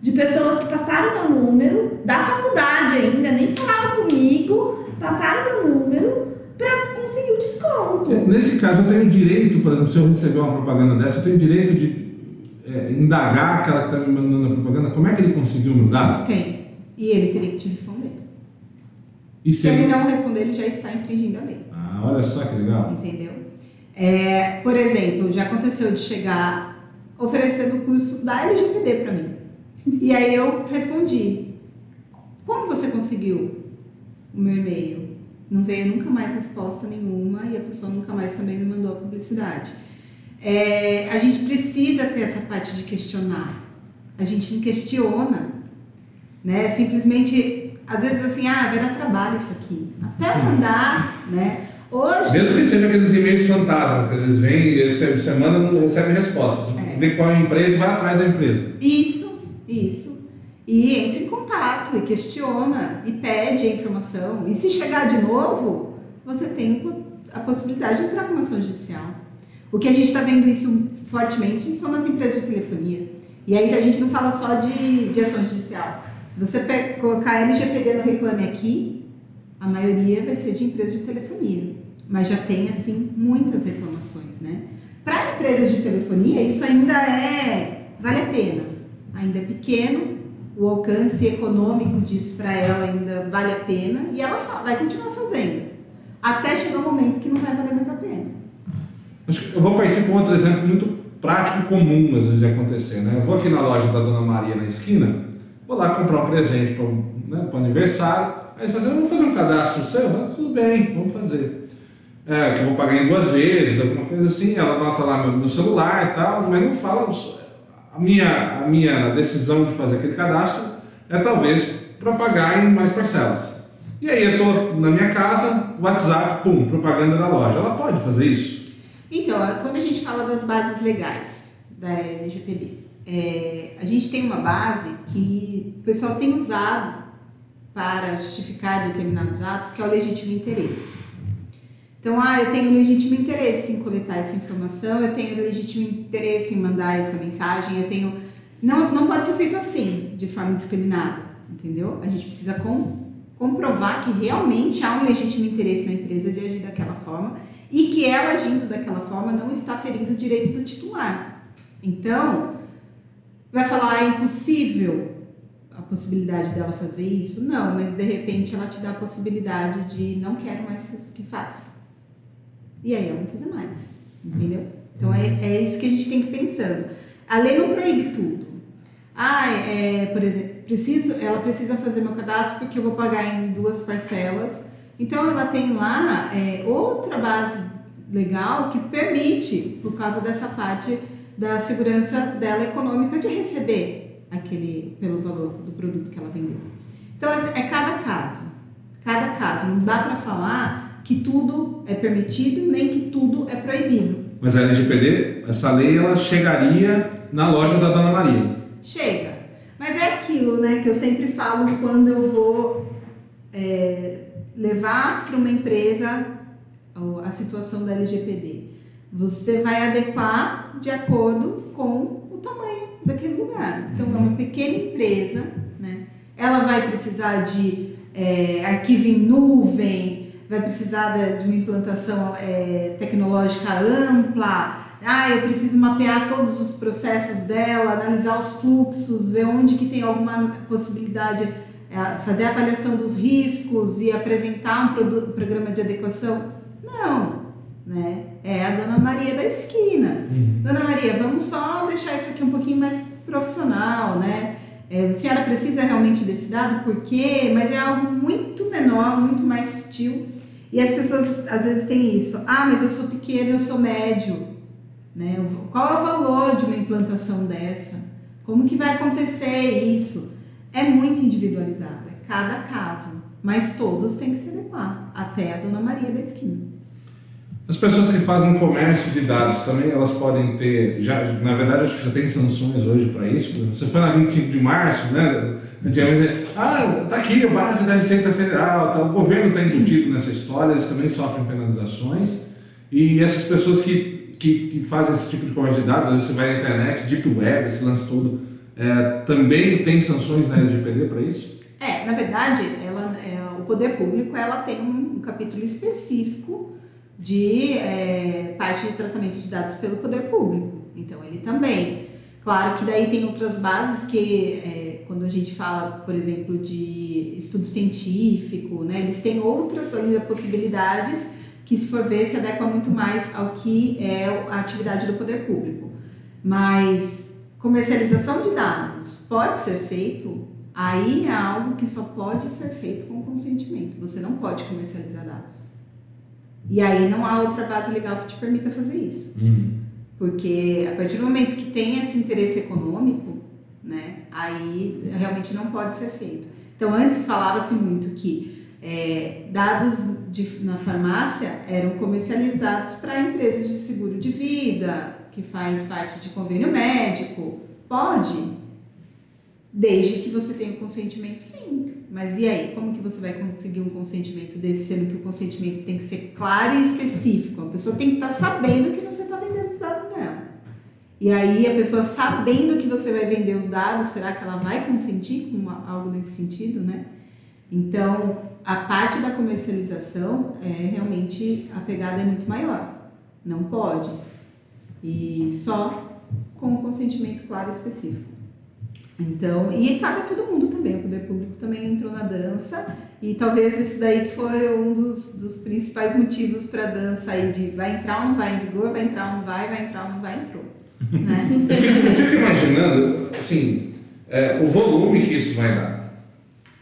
de pessoas que passaram meu número, da faculdade ainda, nem falavam comigo, passaram meu número para conseguir o desconto. Nesse caso, eu tenho direito, por exemplo, se eu receber uma propaganda dessa, eu tenho direito de indagar aquela que está me mandando a propaganda, como é que ele conseguiu meu dado? Tem. E ele teria que te responder. E se ele não responder, ele já está infringindo a lei. Olha só que legal. Entendeu? Por exemplo, já aconteceu de chegar oferecendo o curso da LGPD para mim. E aí eu respondi: como você conseguiu o meu e-mail? Não veio nunca mais resposta nenhuma e a pessoa nunca mais também me mandou a publicidade. A gente precisa ter essa parte de questionar. A gente não questiona, né? Simplesmente, às vezes assim, vai dar trabalho isso aqui. Até mandar, né? Hoje... Mesmo que seja aqueles e-mails fantasmas, que eles vêm, você manda, não recebe resposta. Você vê qual é a empresa e vai atrás da empresa. Isso. E entra em contato, e questiona, e pede a informação. E se chegar de novo, você tem a possibilidade de entrar com uma ação judicial. O que a gente está vendo isso fortemente são nas empresas de telefonia. E aí a gente não fala só de ação judicial. Se você colocar LGPD no Reclame Aqui, a maioria vai ser de empresas de telefonia. Mas já tem, assim, muitas reclamações, né? Para empresas de telefonia, isso ainda vale a pena. Ainda é pequeno, o alcance econômico disso para ela ainda vale a pena e ela vai continuar fazendo. Até chegar um momento que não vai valer mais a pena. Eu vou partir para um outro exemplo muito prático e comum às vezes de acontecer, né? Eu vou aqui na loja da Dona Maria na esquina, vou lá comprar um presente para o aniversário, aí vamos fazer um cadastro seu? Tudo bem, vamos fazer. Que eu vou pagar em 2 vezes, alguma coisa assim, ela anota lá meu celular e tal, mas não fala. A minha decisão de fazer aquele cadastro é talvez para pagar em mais parcelas. E aí eu estou na minha casa, WhatsApp, propaganda da loja. Ela pode fazer isso? Então, quando a gente fala das bases legais da LGPD, a gente tem uma base que o pessoal tem usado para justificar determinados atos, que é o legítimo interesse. Então, eu tenho legítimo interesse em coletar essa informação, eu tenho legítimo interesse em mandar essa mensagem, não pode ser feito assim, de forma indiscriminada, entendeu? A gente precisa comprovar que realmente há um legítimo interesse na empresa de agir daquela forma e que ela agindo daquela forma não está ferindo o direito do titular. Então, vai falar, é impossível a possibilidade dela fazer isso? Não, mas de repente ela te dá a possibilidade de não quero mais que faça. E aí ela não fazer mais, entendeu? Então é isso que a gente tem que ir pensando. A lei não proíbe tudo. Por exemplo, ela precisa fazer meu cadastro porque eu vou pagar em 2 parcelas. Então ela tem lá outra base legal que permite, por causa dessa parte da segurança dela econômica, de receber pelo valor do produto que ela vendeu. Então é cada caso. Não dá para falar que tudo é permitido, nem que tudo é proibido. Mas a LGPD, essa lei, ela chegaria na loja da Dona Maria? Chega. Mas é aquilo, né, que eu sempre falo quando eu vou levar para uma empresa a situação da LGPD. Você vai adequar de acordo com o tamanho daquele lugar. Então, é uma pequena empresa, né? Ela vai precisar de arquivo em nuvem, vai precisar de uma implantação tecnológica ampla. Eu preciso mapear todos os processos dela, analisar os fluxos, ver onde que tem alguma possibilidade, fazer a avaliação dos riscos e apresentar um programa de adequação. Não, né? É a Dona Maria da esquina. Dona Maria, vamos só deixar isso aqui um pouquinho mais profissional, né? A senhora precisa realmente desse dado? Por quê? Mas é algo muito menor, muito mais sutil. E as pessoas às vezes têm isso. Mas eu sou pequeno, eu sou médio. Né? Qual é o valor de uma implantação dessa? Como que vai acontecer isso? É muito individualizado, é cada caso. Mas todos têm que se adequar, até a Dona Maria da esquina. As pessoas que fazem comércio de dados também, elas podem ter, na verdade acho que já tem sanções hoje para isso. Você foi na 25 de março, né? Tá aqui a base da Receita Federal, tá? O governo está embutido nessa história, eles também sofrem penalizações. E essas pessoas que fazem esse tipo de comércio de dados, às vezes você vai na internet, Deep Web, esse lance todo, também tem sanções na LGPD para isso? Na verdade, o poder público tem um capítulo específico de parte de tratamento de dados pelo poder público. Então, ele também. Claro que daí tem outras bases que, quando a gente fala, por exemplo, de estudo científico, né, eles têm outras possibilidades que, se for ver, se adequa muito mais ao que é a atividade do poder público. Mas comercialização de dados pode ser feito, aí é algo que só pode ser feito com consentimento. Você não pode comercializar dados. E aí não há outra base legal que te permita fazer isso. Porque a partir do momento que tem esse interesse econômico, né, aí realmente não pode ser feito. Então, antes falava-se muito que dados na farmácia eram comercializados para empresas de seguro de vida, que faz parte de convênio médico. Pode, desde que você tenha o consentimento, sim. Mas e aí, como que você vai conseguir um consentimento desse, sendo que o consentimento tem que ser claro e específico? A pessoa tem que estar sabendo que você está vendendo os dados dela. E aí, a pessoa sabendo que você vai vender os dados, será que ela vai consentir com algo nesse sentido, né? Então, a parte da comercialização, realmente, a pegada é muito maior. Não pode. E só com o consentimento claro e específico. Então, e cabe a todo mundo também, o poder público também entrou na dança, e talvez esse daí que foi um dos principais motivos para a dança aí, de vai entrar ou não vai em vigor, vai entrar ou não vai entrar ou não vai, entrou. Né? Eu fico imaginando, assim, o volume que isso vai dar,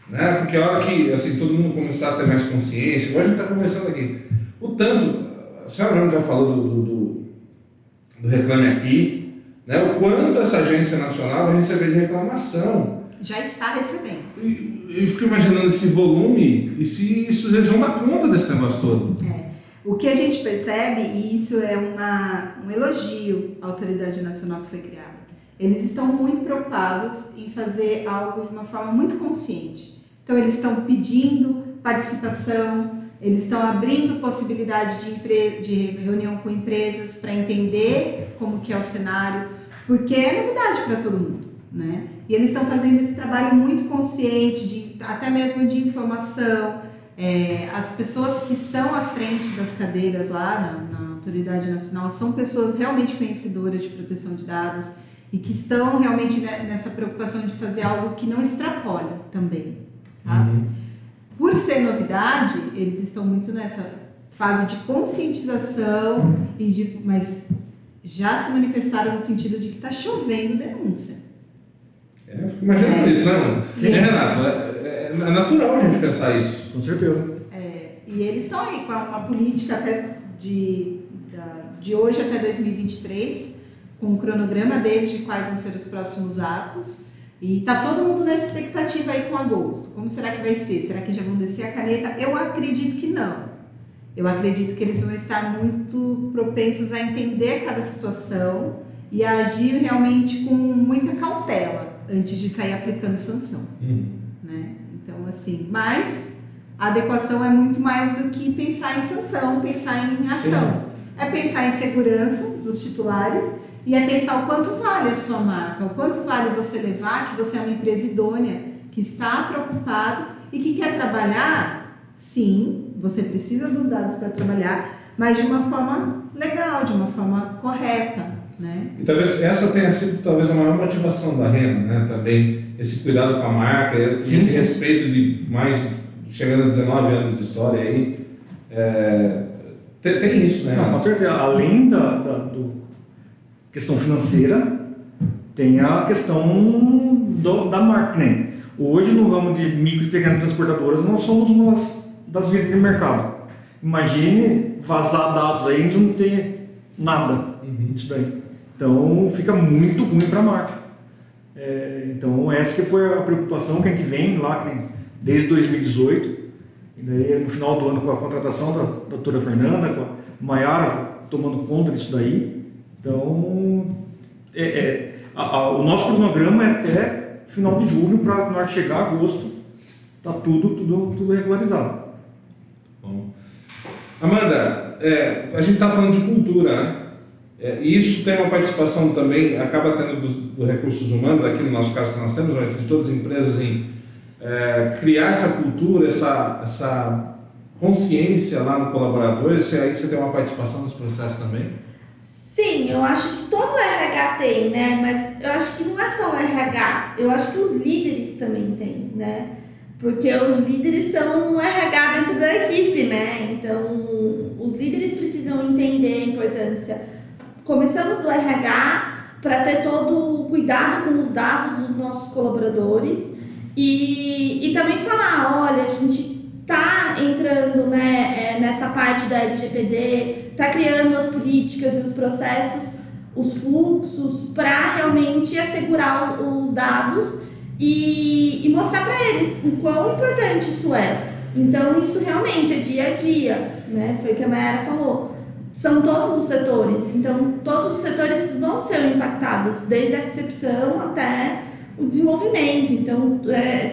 né? Porque a hora que, assim, todo mundo começar a ter mais consciência, igual a gente está conversando aqui, o tanto, a senhora mesmo já falou do Reclame Aqui, né? O quanto essa agência nacional vai receber de reclamação. Já está recebendo. Eu fico imaginando esse volume e se eles vão dar conta desse negócio todo. O que a gente percebe, e isso é um elogio à autoridade nacional que foi criada, eles estão muito preocupados em fazer algo de uma forma muito consciente. Então, eles estão pedindo participação, eles estão abrindo possibilidade de reunião com empresas para entender como que é o cenário, porque é novidade para todo mundo, né? E eles estão fazendo esse trabalho muito consciente, até mesmo de informação. As pessoas que estão à frente das cadeiras lá na Autoridade Nacional são pessoas realmente conhecedoras de proteção de dados e que estão realmente nessa preocupação de fazer algo que não extrapole também, sabe? Por ser novidade, eles estão muito nessa fase de conscientização, mas já se manifestaram no sentido de que está chovendo denúncia. Eu fico imaginando isso, né? Renato? É natural a gente pensar isso. Com certeza. E eles estão aí com uma política até de hoje até 2023, com um cronograma deles de quais vão ser os próximos atos. E está todo mundo nessa expectativa aí com agosto. Como será que vai ser? Será que já vão descer a caneta? Eu acredito que não. Eu acredito que eles vão estar muito propensos a entender cada situação e a agir realmente com muita cautela antes de sair aplicando sanção. Né? Então, assim, mas a adequação é muito mais do que pensar em sanção, pensar em ação. É pensar em segurança dos titulares e é pensar o quanto vale a sua marca, o quanto vale você levar que você é uma empresa idônea, que está preocupado e que quer trabalhar. Sim, você precisa dos dados para trabalhar, mas de uma forma legal, de uma forma correta, né? E talvez essa tenha sido talvez a maior motivação da RENA, né? Também esse cuidado com a marca, esse respeito de chegando a 19 anos de história aí, tem isso, né? Não, com certeza. Além do questão financeira, tem a questão da marca, né? Hoje, no ramo de micro e pequenas transportadoras, nós somos uma das líderes de mercado. Imagine vazar dados aí e não ter nada disso daí. Então, fica muito ruim para a marca. Então, essa que foi a preocupação que a gente vem lá desde 2018. E daí, no final do ano, com a contratação da doutora Fernanda, com a Maiara tomando conta disso daí. Então, o nosso cronograma é até final de julho, para na hora que chegar agosto, tá tudo regularizado. Bom. Amanda, a gente está falando de cultura, né? E isso tem uma participação também, acaba tendo dos recursos humanos, aqui no nosso caso que nós temos, mas de todas as empresas, em criar essa cultura, essa consciência lá no colaborador. Aí você tem uma participação nesse processo também? Sim, eu acho que todo RH tem, né? Mas eu acho que não é só o RH, eu acho que os líderes também têm, né? porque os líderes são o RH dentro da equipe, né? Então, os líderes precisam entender a importância. Começamos do RH para ter todo o cuidado com os dados dos nossos colaboradores e também falar, olha, a gente está entrando, né, nessa parte da LGPD, está criando as políticas e os processos, os fluxos para realmente assegurar os dados e mostrar para eles o quão importante isso é. Então, isso realmente é dia a dia, né? Foi o que a Mayara falou. São todos os setores, então todos os setores vão ser impactados, desde a recepção até o desenvolvimento. Então,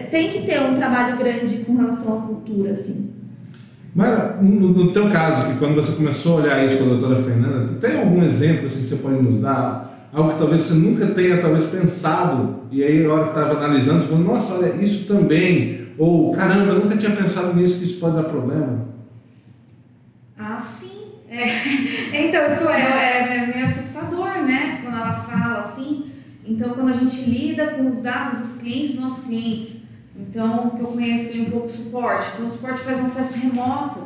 tem que ter um trabalho grande com relação à cultura, assim. Mayara, no teu caso, que quando você começou a olhar isso com a doutora Fernanda, tem algum exemplo assim, que você pode nos dar? Algo que talvez você nunca tenha pensado, e aí na hora que estava analisando, você falou, nossa, olha, isso também, ou caramba, eu nunca tinha pensado nisso, que isso pode dar problema. Ah, sim. Então, isso é meio assustador, né? Quando ela fala assim. Então, quando a gente lida com os dados dos clientes, dos nossos clientes, então, o que eu conheço ali um pouco o suporte. Então, o suporte faz um acesso remoto.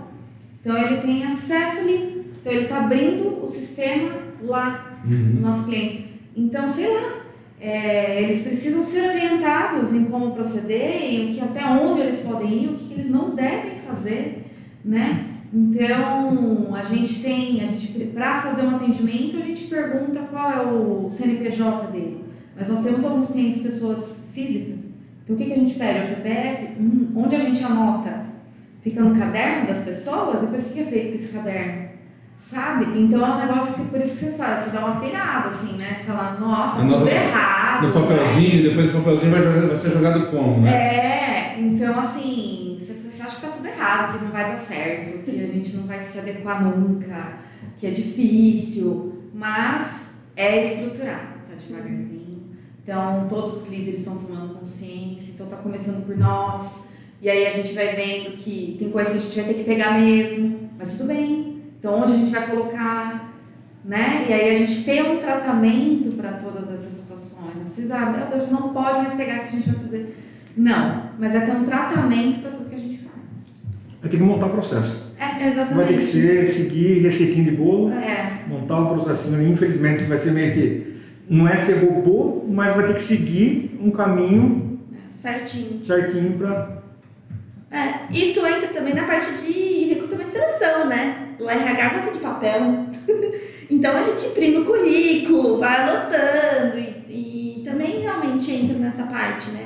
Então, ele tem acesso ali. Então, ele está abrindo o sistema lá. O nosso cliente. Então, sei lá, eles precisam ser orientados em como proceder, em até onde eles podem ir, o que eles não devem fazer, né? Então, para fazer um atendimento, a gente pergunta qual é o CNPJ dele. Mas nós temos alguns clientes, pessoas físicas. Então, o que a gente pede? O CPF? Onde a gente anota? Fica no caderno das pessoas? Depois, o que é feito com esse caderno? Sabe? Então é um negócio que por isso que você faz, você dá uma pirada, assim, né? Você fala, nossa, tudo errado. No papelzinho, né? Depois o papelzinho vai ser jogado como, né? Então assim, você acha que tá tudo errado, que não vai dar certo, que a gente não vai se adequar nunca, que é difícil, mas é estruturado, tá devagarzinho. Então todos os líderes estão tomando consciência, então tá começando por nós, e aí a gente vai vendo que tem coisa que a gente vai ter que pegar mesmo, mas tudo bem. Então, onde a gente vai colocar, né? E aí a gente tem um tratamento para todas essas situações. Não precisa, meu Deus, não pode mais pegar o que a gente vai fazer. Não, mas é ter um tratamento para tudo que a gente faz. Vai ter que montar o processo. Exatamente. Vai ter que seguir receitinho de bolo, montar um processinho ali. Infelizmente vai ser meio que, não é ser robô, mas vai ter que seguir um caminho certinho para... Isso entra também na parte de recrutamento e seleção, né? O RH gosta de papel, então a gente imprime o currículo, vai anotando e também realmente entra nessa parte, né?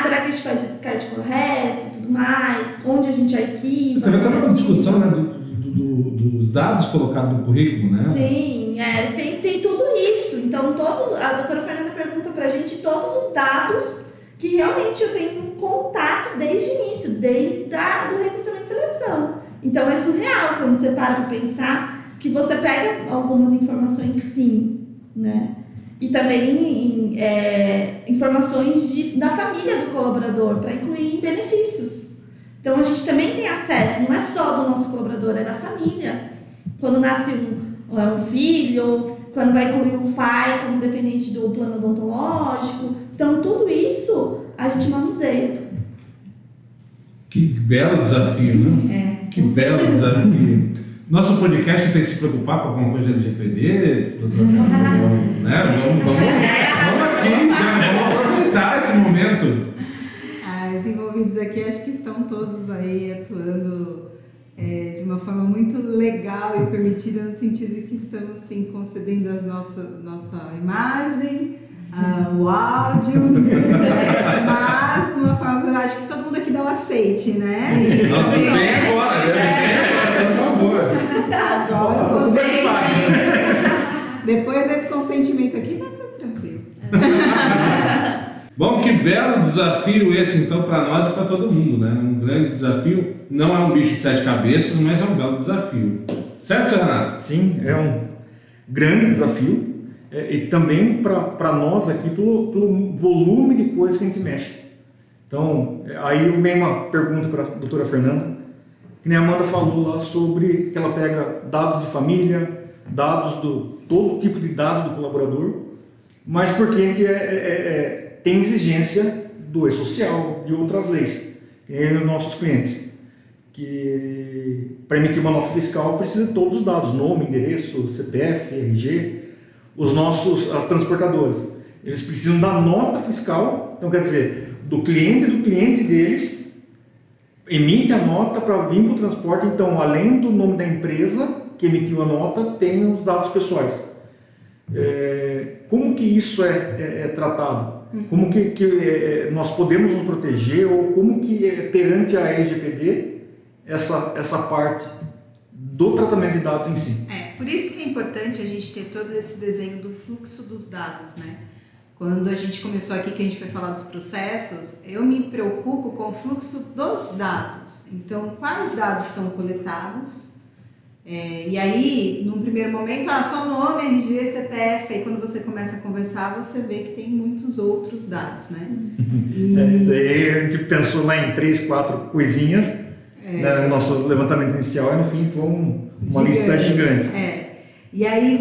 Será que a gente faz o descarte correto e tudo mais? Onde a gente arquiva? Também está uma discussão, né, dos dados colocados no currículo, né? Sim, tem tudo isso. Então, a doutora Fernanda pergunta pra gente todos os dados que realmente eu tenho um contato desde o início, desde do recrutamento e seleção. Então é surreal quando você para para pensar que você pega algumas informações, sim, né? E também informações da família do colaborador, para incluir em benefícios. Então a gente também tem acesso, não é só do nosso colaborador, é da família. Quando nasce um filho, quando vai incluir um pai como dependente do plano odontológico. Então tudo isso a gente manuseia. Que belo desafio, né? Que belo desafio. Nosso podcast tem que se preocupar com alguma coisa de LGPD, doutora Fernanda, né? Vamos aqui, né? Vamos aproveitar esse momento. Os envolvidos aqui acho que estão todos aí atuando de uma forma muito legal e permitida, no sentido de que estamos sim concedendo a nossa imagem, o áudio, mas de uma forma que eu acho que todo mundo aqui dá um aceite, né? Vem agora, por favor. Agora depois desse consentimento aqui, tá tranquilo. Bom, que belo desafio esse então para nós e para todo mundo, né? Um grande desafio. Não é um bicho de 7 cabeças, mas é um belo desafio. Certo, seu Renato? Sim, é um grande desafio. E também para nós aqui, pelo volume de coisas que a gente mexe. Então, aí vem uma pergunta para a doutora Fernanda, que nem a Amanda falou lá sobre que ela pega dados de família, dados todo tipo de dado do colaborador, mas porque a gente tem exigência do E-Social, de outras leis. e os nossos clientes, que para emitir uma nota fiscal precisa de todos os dados, nome, endereço, CPF, RG, as transportadoras. Eles precisam da nota fiscal, então quer dizer, do cliente deles, emite a nota para vir para o transporte, então além do nome da empresa que emitiu a nota, tem os dados pessoais. Como que isso é tratado? Como que nós podemos nos proteger, ou como que perante a LGPD essa parte do tratamento de dados em si? Por isso que é importante a gente ter todo esse desenho do fluxo dos dados, né? Quando a gente começou aqui, que a gente foi falar dos processos, eu me preocupo com o fluxo dos dados. Então, quais dados são coletados? E aí, num primeiro momento, só nome, RG, CPF, aí quando você começa a conversar, você vê que tem muitos outros dados, né? Aí a gente pensou lá em 3, 4 coisinhas, né, no nosso levantamento inicial, e no fim foi uma lista gigante. E aí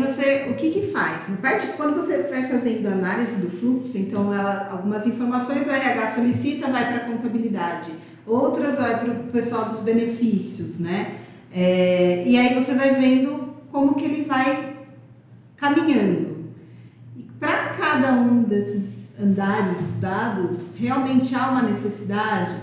o que faz? Na parte, quando você vai fazendo a análise do fluxo, então algumas informações o RH solicita, vai para a contabilidade, outras vai para o pessoal dos benefícios, né? E aí você vai vendo como que ele vai caminhando. E para cada um desses andares dos dados, realmente há uma necessidade.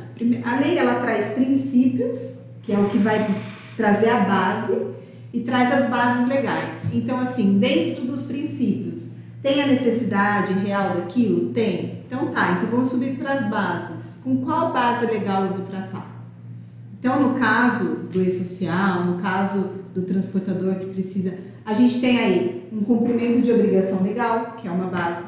A lei ela traz princípios, que é o que vai trazer a base, e traz as bases legais. Então, assim, dentro dos princípios, tem a necessidade real daquilo? Tem. Então então vamos subir para as bases. Com qual base legal eu vou tratar? Então, no caso do e-social, no caso do transportador que precisa, a gente tem aí um cumprimento de obrigação legal, que é uma base.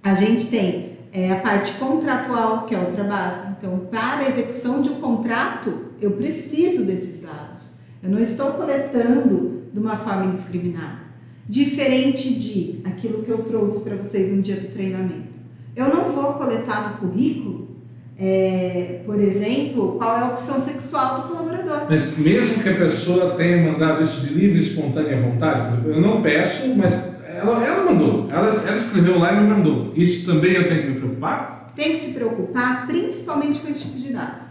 A gente tem a parte contratual, que é outra base. Então, para a execução de um contrato, eu preciso desses dados. Eu não estou coletando de uma forma indiscriminada. Diferente de aquilo que eu trouxe para vocês no dia do treinamento. Eu não vou coletar no currículo, por exemplo, qual é a opção sexual do colaborador. Mas mesmo que a pessoa tenha mandado isso de livre e espontânea vontade, eu não peço, mas ela mandou. Ela escreveu lá e me mandou. Isso também eu tenho que me preocupar? Tem que se preocupar, principalmente com esse tipo de dado.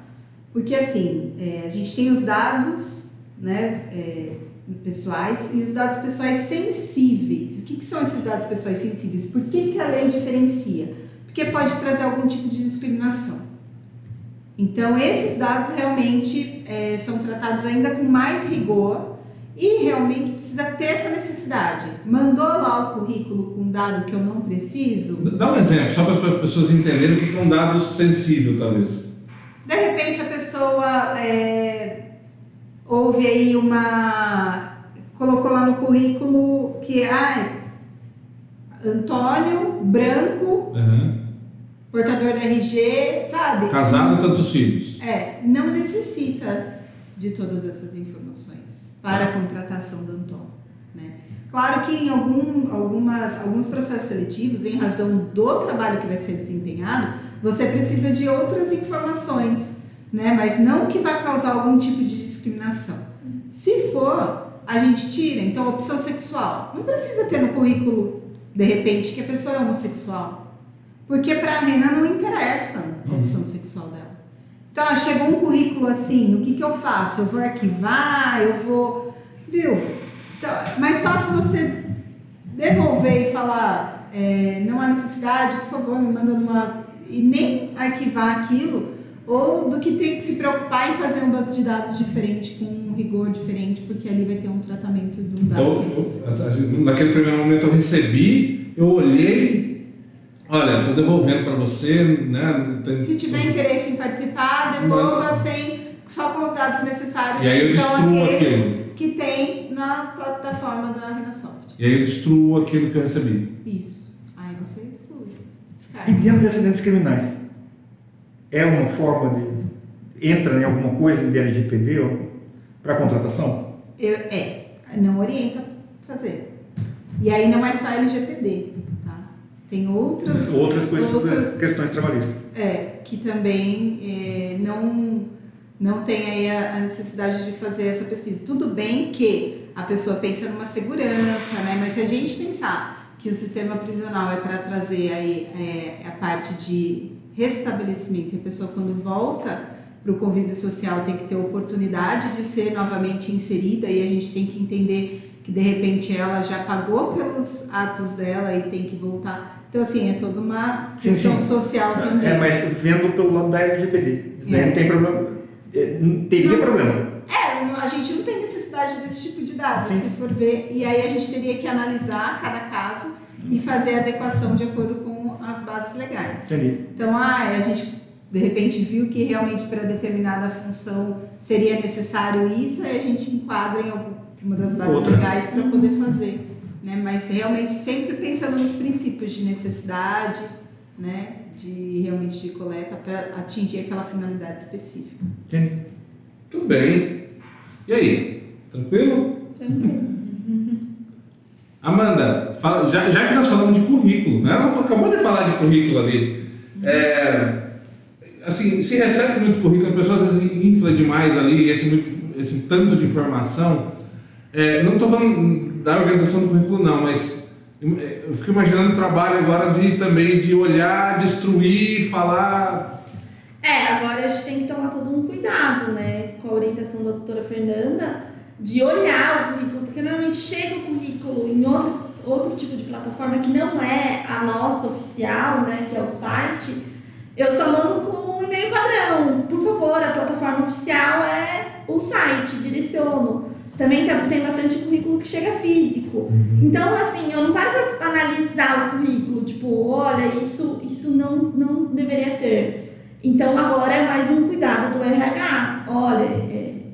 Porque, assim, a gente tem os dados, né, pessoais e os dados pessoais sensíveis. O que são esses dados pessoais sensíveis? Por que a lei diferencia? Porque pode trazer algum tipo de discriminação. Então, esses dados realmente são tratados ainda com mais rigor e realmente precisa ter essa necessidade. Mandou lá o currículo com um dado que eu não preciso? Dá um exemplo, só para as pessoas entenderem o que é um dado sensível, talvez. De repente, a pessoa houve aí colocou lá no currículo que Antônio, branco, portador da RG, sabe? Casado, tantos filhos. Não necessita de todas essas informações para a contratação do Antônio, né? Claro que em alguns processos seletivos, em razão do trabalho que vai ser desempenhado, você precisa de outras informações, né? Mas não que vai causar algum tipo de discriminação. Se for, a gente tira. Então, opção sexual. Não precisa ter no currículo, de repente, que a pessoa é homossexual. Porque para a Renan não interessa a opção sexual dela. Então, chegou um currículo assim, o que eu faço? Eu vou arquivar, eu vou... Viu? Então, é mais fácil você devolver e falar, não há necessidade, por favor, me manda numa... E nem arquivar aquilo, ou do que ter que se preocupar em fazer um banco de dados diferente, com um rigor diferente, porque ali vai ter um tratamento de um dado sensível. Então, naquele primeiro momento eu recebi, eu olhei, olha, estou devolvendo para você, né? Se tiver interesse em participar, devolva só com os dados necessários. E aí eu destruo aquilo que tem na plataforma da Renasoft. E aí eu destruo aquilo que eu recebi. Isso. Aí você exclui. Descarga. E dentro de acidentes criminais, é uma forma de... Entra em alguma coisa de LGPD para contratação? Não orienta a fazer. E aí não é só LGPD, tá? Tem outras questões trabalhistas. Que também não tem aí a necessidade de fazer essa pesquisa. Tudo bem que a pessoa pensa numa segurança, né? Mas se a gente pensar que o sistema prisional é para trazer aí a parte de restabelecimento, e a pessoa quando volta para o convívio social tem que ter oportunidade de ser novamente inserida, e a gente tem que entender que de repente ela já pagou pelos atos dela e tem que voltar. Então, assim, é toda uma questão social também. Mas vendo pelo lado da LGPD, não tem problema. Teria problema. A gente não tem necessidade desse tipo de dados, se for ver, e aí a gente teria que analisar cada caso e fazer a adequação de acordo com as bases legais. Entendi. Então, a gente de repente viu que realmente para determinada função seria necessário isso, aí a gente enquadra em alguma das bases legais para poder fazer, né? Mas realmente sempre pensando nos princípios de necessidade, né? De realmente de coleta para atingir aquela finalidade específica. Entendi. Tudo bem. E aí? Tranquilo? Tranquilo. Amanda, já que nós falamos de currículo, né? Ela acabou de falar de currículo ali. Assim, se recebe muito currículo, a pessoa às vezes infla demais ali esse tanto de informação. Não estou falando da organização do currículo não, mas eu fico imaginando o trabalho agora também de olhar, destruir, falar. Agora a gente tem que tomar todo um cuidado, né, com a orientação da doutora Fernanda, de olhar o currículo, porque normalmente chega o currículo em outro tipo de plataforma que não é a nossa oficial, né, que é o site. Eu só mando com um e-mail padrão. Por favor, a plataforma oficial é o site, direciono. Também tem bastante currículo que chega físico. Então, assim, eu não paro para analisar o currículo, tipo, olha, isso não deveria ter. Então, agora é mais um cuidado do RH. Olha,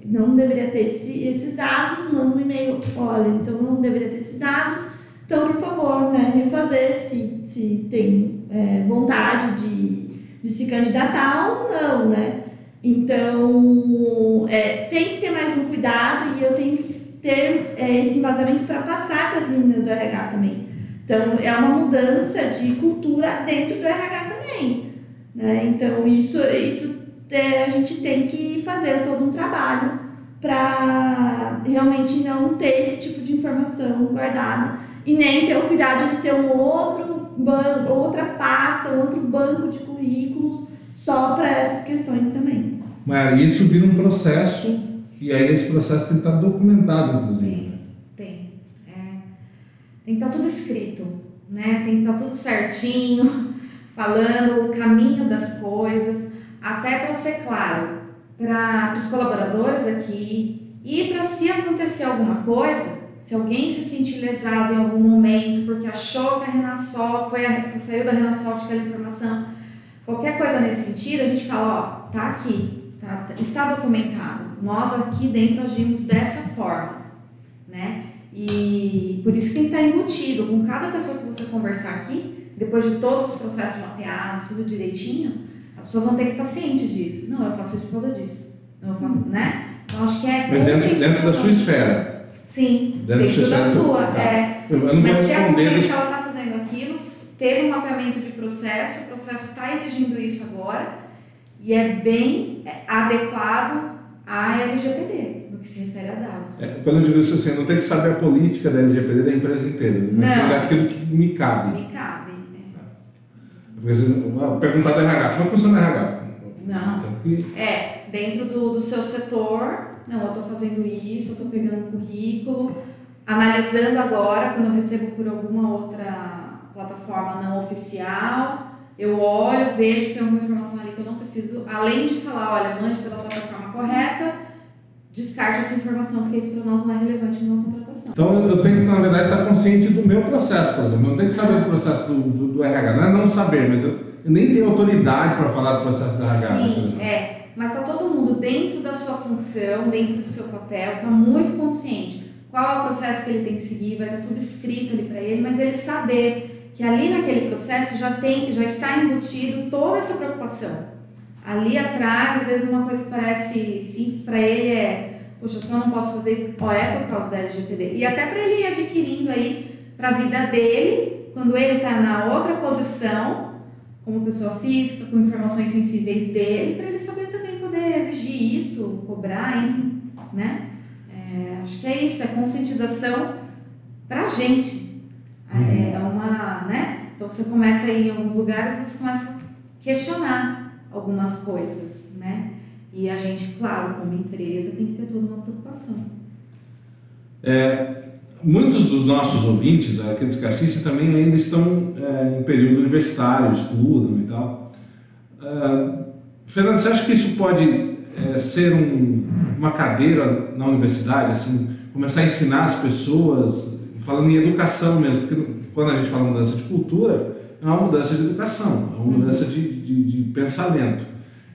não deveria ter esses dados, manda um e-mail. Olha, então não deveria ter esses dados. Então, por favor, né, refazer se tem vontade de se candidatar ou não, né? Então, tem que ter mais um cuidado e eu tenho que ter esse embasamento para passar para as meninas do RH também. Então, é uma mudança de cultura dentro do RH também, né? Então, isso a gente tem que fazer todo um trabalho para realmente não ter esse tipo de informação guardada e nem ter o cuidado de ter outra pasta, um outro banco de currículos só para essas questões também. Mas isso vira um processo e aí esse processo tem que estar documentado, inclusive. Tem que estar tudo escrito, né? Tem que estar tudo certinho, falando o caminho das coisas, até para ser claro para os colaboradores aqui e para se acontecer alguma coisa, se alguém se sentir lesado em algum momento porque achou que a Renasoft saiu da Renasoft aquela informação, qualquer coisa nesse sentido, a gente fala, ó, tá aqui, está documentado, nós aqui dentro agimos dessa forma, né? E por isso tem que estar embutido com cada pessoa que você conversar aqui, depois de todos os processos mapeados, tudo direitinho, as pessoas vão ter que estar cientes disso. Não, eu faço isso por causa disso. Não, eu faço, né? Então acho que Mas dentro da sua esfera. Sim, dentro da sua. Eu não mas vou se a responder. consciência que ela está fazendo aquilo, ter um mapeamento de processo, o processo está exigindo isso agora e é bem adequado à LGPD, no que se refere a dados. Quando eu digo isso assim, eu não tenho que saber a política da LGPD da empresa inteira, mas sim daquilo que me cabe. Me cabe. Perguntar do RH, como funciona o RH? Não. Dentro do seu setor, não, eu estou fazendo isso, eu estou pegando o currículo, analisando agora, quando eu recebo por alguma outra plataforma não oficial, eu olho, vejo se tem alguma informação ali que eu não preciso, além de falar, olha, mande pela plataforma correta, descarte essa informação, porque isso para nós não é relevante numa contratação. Então eu tenho que, na verdade, estar consciente do meu processo, por exemplo. Eu não tenho que saber do processo do RH, não é não saber, mas eu nem tenho autoridade para falar do processo do RH. Sim, mas está todo mundo dentro da sua função, dentro do seu papel, está muito consciente qual é o processo que ele tem que seguir, vai estar tudo escrito ali para ele, mas ele saber que ali naquele processo já está embutido toda essa preocupação. Ali atrás, às vezes uma coisa que parece simples para ele poxa, eu só não posso fazer isso, é por causa da LGPD. E até para ele ir adquirindo aí para a vida dele, quando ele está na outra posição, como pessoa física, com informações sensíveis dele, para ele saber também poder exigir isso, cobrar, enfim, né? Acho que é isso, é conscientização para a gente. Né? Então você começa a ir em alguns lugares, você começa a questionar algumas coisas, né? E a gente, claro, como empresa, tem que ter toda uma preocupação. Muitos dos nossos ouvintes, aqueles que assistem, também ainda estão em período universitário, estudam e tal. Fernando, você acha que isso pode ser uma cadeira na universidade, assim, começar a ensinar as pessoas, falando em educação mesmo, porque quando a gente fala mudança de cultura, é uma mudança de educação, é uma mudança de pensamento.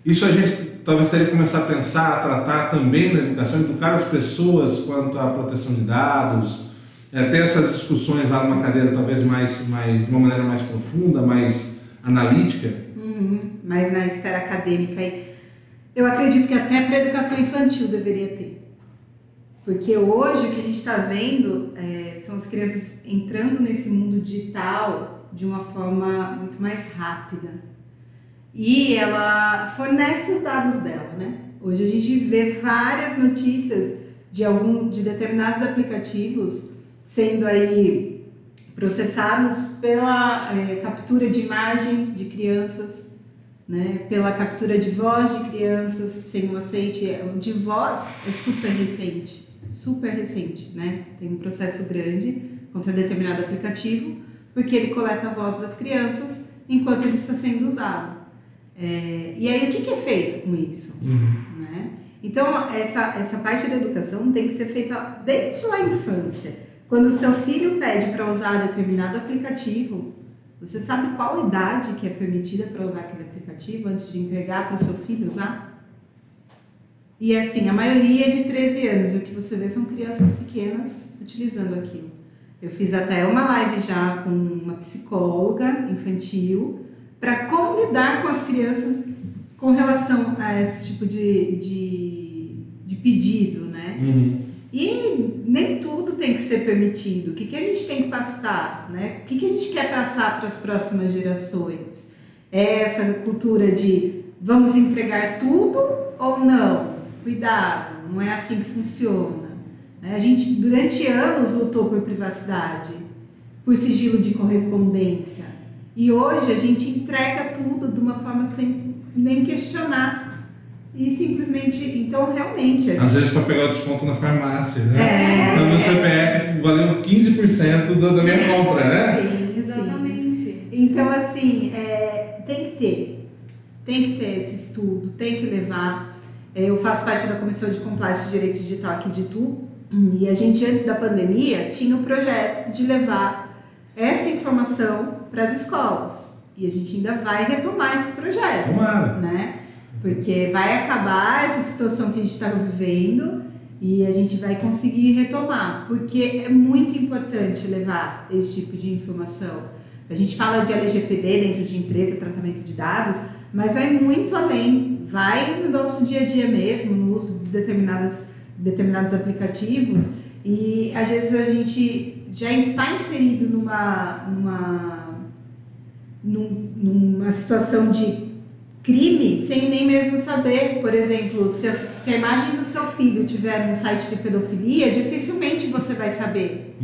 Isso a gente talvez teria que começar a pensar, a tratar também na educação, educar as pessoas quanto à proteção de dados, ter essas discussões lá numa cadeira talvez mais de uma maneira mais profunda, mais analítica. Mais na esfera acadêmica. Eu acredito que até para a educação infantil deveria ter. Porque hoje o que a gente está vendo são as crianças entrando nesse mundo digital de uma forma muito mais rápida. E ela fornece os dados dela, né? Hoje a gente vê várias notícias de determinados aplicativos sendo aí processados pela captura de imagem de crianças, né? Pela captura de voz de crianças sem um aceite. De voz é super recente, né? Tem um processo grande contra determinado aplicativo, porque ele coleta a voz das crianças enquanto ele está sendo usado. E aí o que é feito com isso? Né? Então essa parte da educação tem que ser feita desde a infância. Quando o seu filho pede para usar determinado aplicativo, você sabe qual idade que é permitida para usar aquele aplicativo antes de entregar para o seu filho usar? E assim, a maioria é de 13 anos, o que você vê são crianças pequenas utilizando aquilo. Eu fiz até uma live já com uma psicóloga infantil para como lidar com as crianças com relação a esse tipo de pedido, né? E nem tudo tem que ser permitido. O que a gente tem que passar, né? O que a gente quer passar para as próximas gerações? É essa cultura de vamos entregar tudo ou não? Cuidado, não é assim que funciona. A gente durante anos lutou por privacidade, por sigilo de correspondência. E hoje a gente entrega tudo de uma forma sem nem questionar. E simplesmente, então realmente... Às vezes para pegar o desconto na farmácia, né? No meu CPF valeu 15% da minha compra, né? Sim, exatamente. Então assim, tem que ter esse estudo, tem que levar. Eu faço parte da Comissão de Compliance de Direito Digital aqui de Itu, e a gente antes da pandemia tinha o projeto de levar essa informação para as escolas. E a gente ainda vai retomar esse projeto, né? Porque vai acabar essa situação que a gente está vivendo e a gente vai conseguir retomar, porque é muito importante levar esse tipo de informação. A gente fala de LGPD dentro de empresa, tratamento de dados, mas vai muito além, vai no nosso dia a dia mesmo, no uso de determinados aplicativos, e às vezes a gente já está inserido numa situação de crime sem nem mesmo saber. Por exemplo, se a imagem do seu filho tiver no site de pedofilia, dificilmente você vai saber,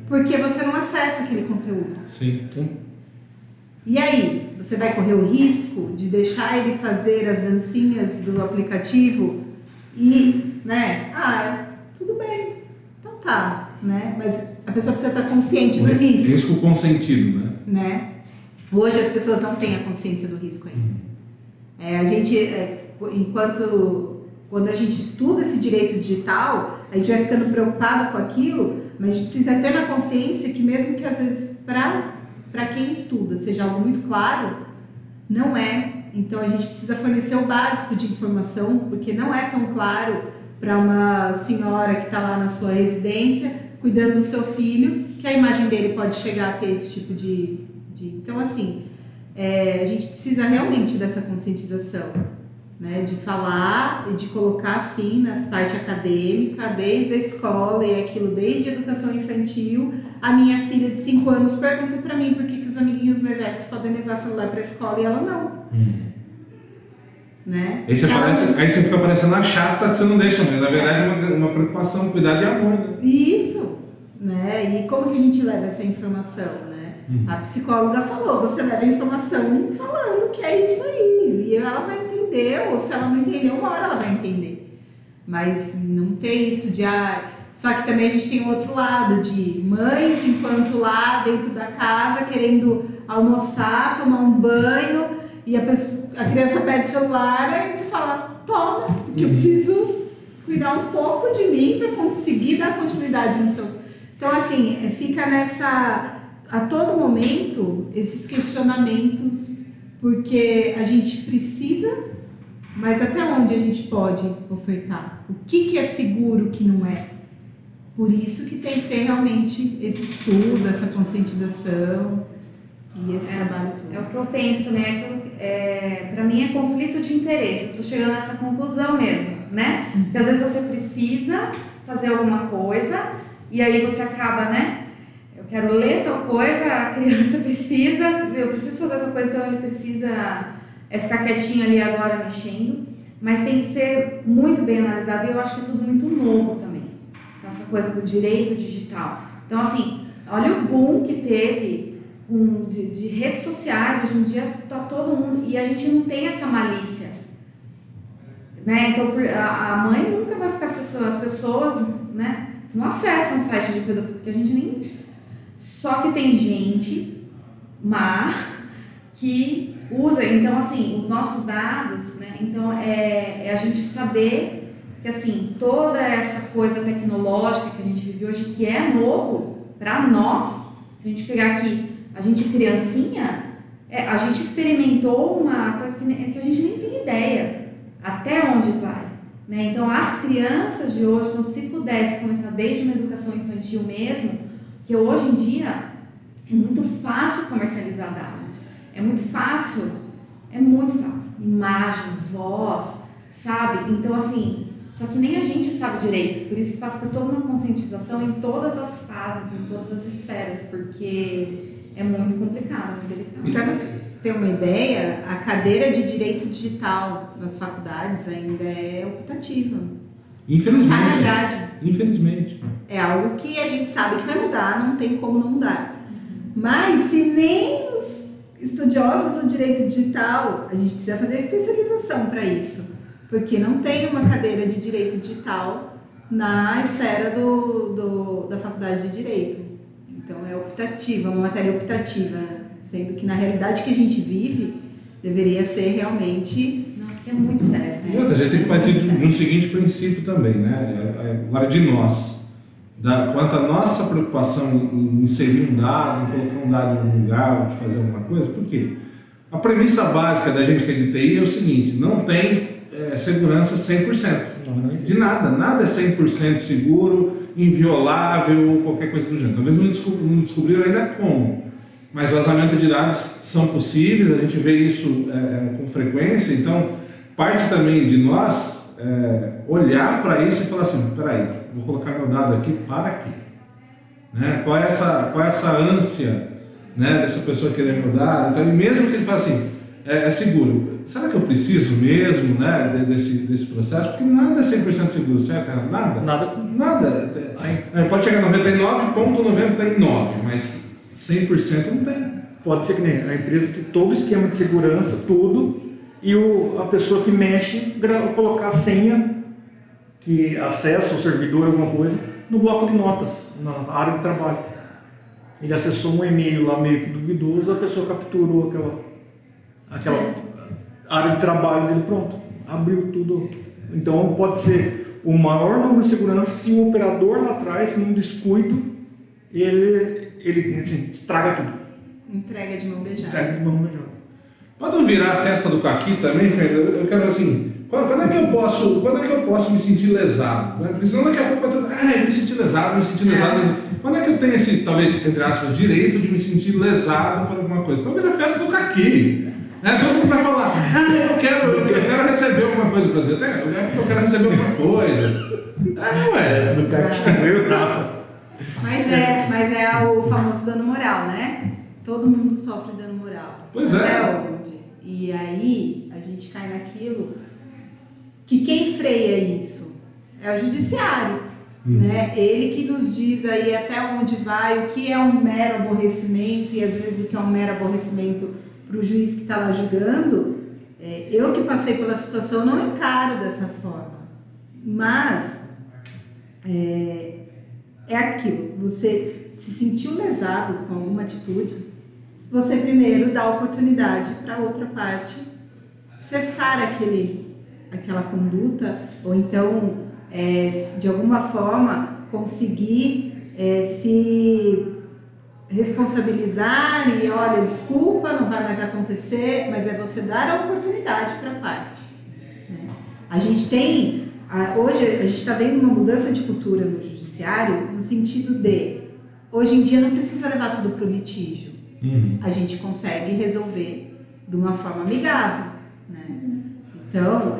porque você não acessa aquele conteúdo. Sim. E aí, você vai correr o risco de deixar ele fazer as dancinhas do aplicativo e, né, tudo bem, então tá, né, mas a pessoa precisa estar consciente do risco. Risco consentido, né? Hoje as pessoas não têm a consciência do risco ainda. A gente, quando a gente estuda esse direito digital, a gente vai ficando preocupado com aquilo, mas a gente precisa ter na consciência que mesmo que às vezes para quem estuda seja algo muito claro, não é. Então a gente precisa fornecer o básico de informação, porque não é tão claro para uma senhora que está lá na sua residência, cuidando do seu filho, que a imagem dele pode chegar a ter esse tipo de... Então, assim, a gente precisa realmente dessa conscientização, né? De falar e de colocar, assim, na parte acadêmica, desde a escola e aquilo, desde a educação infantil. A minha filha de 5 anos pergunta para mim por que os amiguinhos mais velhos podem levar celular para a escola e ela não. Né? Aí você fica parecendo a chata que você não deixa, mas na verdade é uma preocupação, cuidado e amor. Né? Isso, né? E como que a gente leva essa informação, né? A psicóloga falou, você leva a informação falando que é isso aí, e ela vai entender. entendeu, ou se ela não entendeu, uma hora ela vai entender. Mas não tem isso de... Só que também a gente tem o outro lado de mães, enquanto lá dentro da casa, querendo almoçar, tomar um banho, e a criança pede celular, aí você fala, toma, porque eu preciso cuidar um pouco de mim para conseguir dar continuidade no seu... Então, assim, fica a todo momento, esses questionamentos, porque a gente precisa, mas até onde a gente pode ofertar? O que é seguro, o que não é? Por isso que tem que ter realmente esse estudo, essa conscientização e esse trabalho todo. É o que eu penso, né? Para mim é conflito de interesse. Eu estou chegando a essa conclusão mesmo, né? Porque às vezes você precisa fazer alguma coisa e aí você acaba, né? Eu quero ler tal coisa, a criança precisa, eu preciso fazer tal coisa, então ele precisa ficar quietinho ali agora mexendo. Mas tem que ser muito bem analisado e eu acho que é tudo muito novo também. Essa coisa do direito digital. Então, assim, olha o boom que teve de redes sociais. Hoje em dia está todo mundo... E a gente não tem essa malícia. Né? Então, a mãe nunca vai ficar acessando. As pessoas, né, não acessam o site de pedofilia, porque a gente nem... Só que tem gente má que usa. Então, assim, os nossos dados... Né? Então, é a gente saber... que assim, toda essa coisa tecnológica que a gente vive hoje, que é novo para nós, se a gente pegar aqui, a gente criancinha, a gente experimentou uma coisa que a gente nem tem ideia até onde vai, né? Então as crianças de hoje, então, se pudesse começar desde uma educação infantil mesmo, que hoje em dia é muito fácil comercializar dados, é muito fácil, imagem, voz, sabe? Então assim, só que nem a gente sabe direito, por isso que passa por toda uma conscientização em todas as fases, em todas as esferas, porque é muito complicado, muito delicado. Para você ter uma ideia, a cadeira de direito digital nas faculdades ainda é optativa. Infelizmente. É algo que a gente sabe que vai mudar, não tem como não mudar. Mas se nem os estudiosos do direito digital, a gente precisa fazer especialização para isso. Porque não tem uma cadeira de direito digital na esfera da faculdade de direito. Então é optativa, uma matéria optativa, sendo que na realidade que a gente vive, deveria ser realmente... Não, porque é muito sério. E outra, a gente tem que partir de um seguinte princípio também, né? Agora de nós. Quanto à nossa preocupação em inserir um dado, em colocar um dado em algum lugar, de fazer alguma coisa, por quê? A premissa básica da gente que é de TI é o seguinte, não tem... segurança 100%. De nada é 100% seguro, inviolável ou qualquer coisa do gênero. Talvez não descobriram ainda como, mas vazamento de dados são possíveis, a gente vê isso com frequência, então parte também de nós olhar para isso e falar assim, peraí, vou colocar meu dado aqui, para aqui. Né? Qual é essa ânsia, né, dessa pessoa querer meu dado? Então, e mesmo que ele fale assim, é seguro. Será que eu preciso mesmo, né, desse processo? Porque nada é 100% seguro, certo? Nada. Pode chegar a 99,99, mas 100% não tem. Pode ser que nem a empresa tem todo o esquema de segurança, tudo, e a pessoa que mexe colocar a senha, que acessa o servidor, alguma coisa, no bloco de notas, na área de trabalho. Ele acessou um e-mail lá meio que duvidoso, a pessoa capturou aquela área de trabalho dele, pronto, abriu tudo. Então pode ser o maior número de segurança se o operador lá atrás, num descuido, ele assim, estraga tudo. Entrega de mão beijada. Pode não virar a festa do caqui também, Fernando? Eu quero assim, quando é que eu posso me sentir lesado? Porque senão daqui a pouco eu me senti lesado. Quando é que eu tenho esse, talvez, entre aspas, direito de me sentir lesado por alguma coisa? Então vira a festa do caqui. Todo mundo vai falar, eu quero receber alguma coisa, presidente. É porque eu quero receber alguma coisa. Do caqui, meio bravo. Mas é o famoso dano moral, né? Todo mundo sofre dano moral. Pois até é. onde? E aí a gente cai naquilo que quem freia isso é o judiciário, né? Ele que nos diz aí até onde vai, o que é um mero aborrecimento e às vezes o que é um mero aborrecimento para o juiz que está lá julgando, Eu que passei pela situação não encaro dessa forma, mas é aquilo, você se sentiu lesado com alguma atitude, você primeiro dá oportunidade para a outra parte cessar aquela conduta, ou então, de alguma forma, conseguir se responsabilizar e, olha, desculpa, não vai mais acontecer, mas é você dar a oportunidade para a parte. Né? A gente tem, hoje, a gente está vendo uma mudança de cultura no judiciário, no sentido de, hoje em dia não precisa levar tudo para o litígio. A gente consegue resolver de uma forma amigável. Né? Então,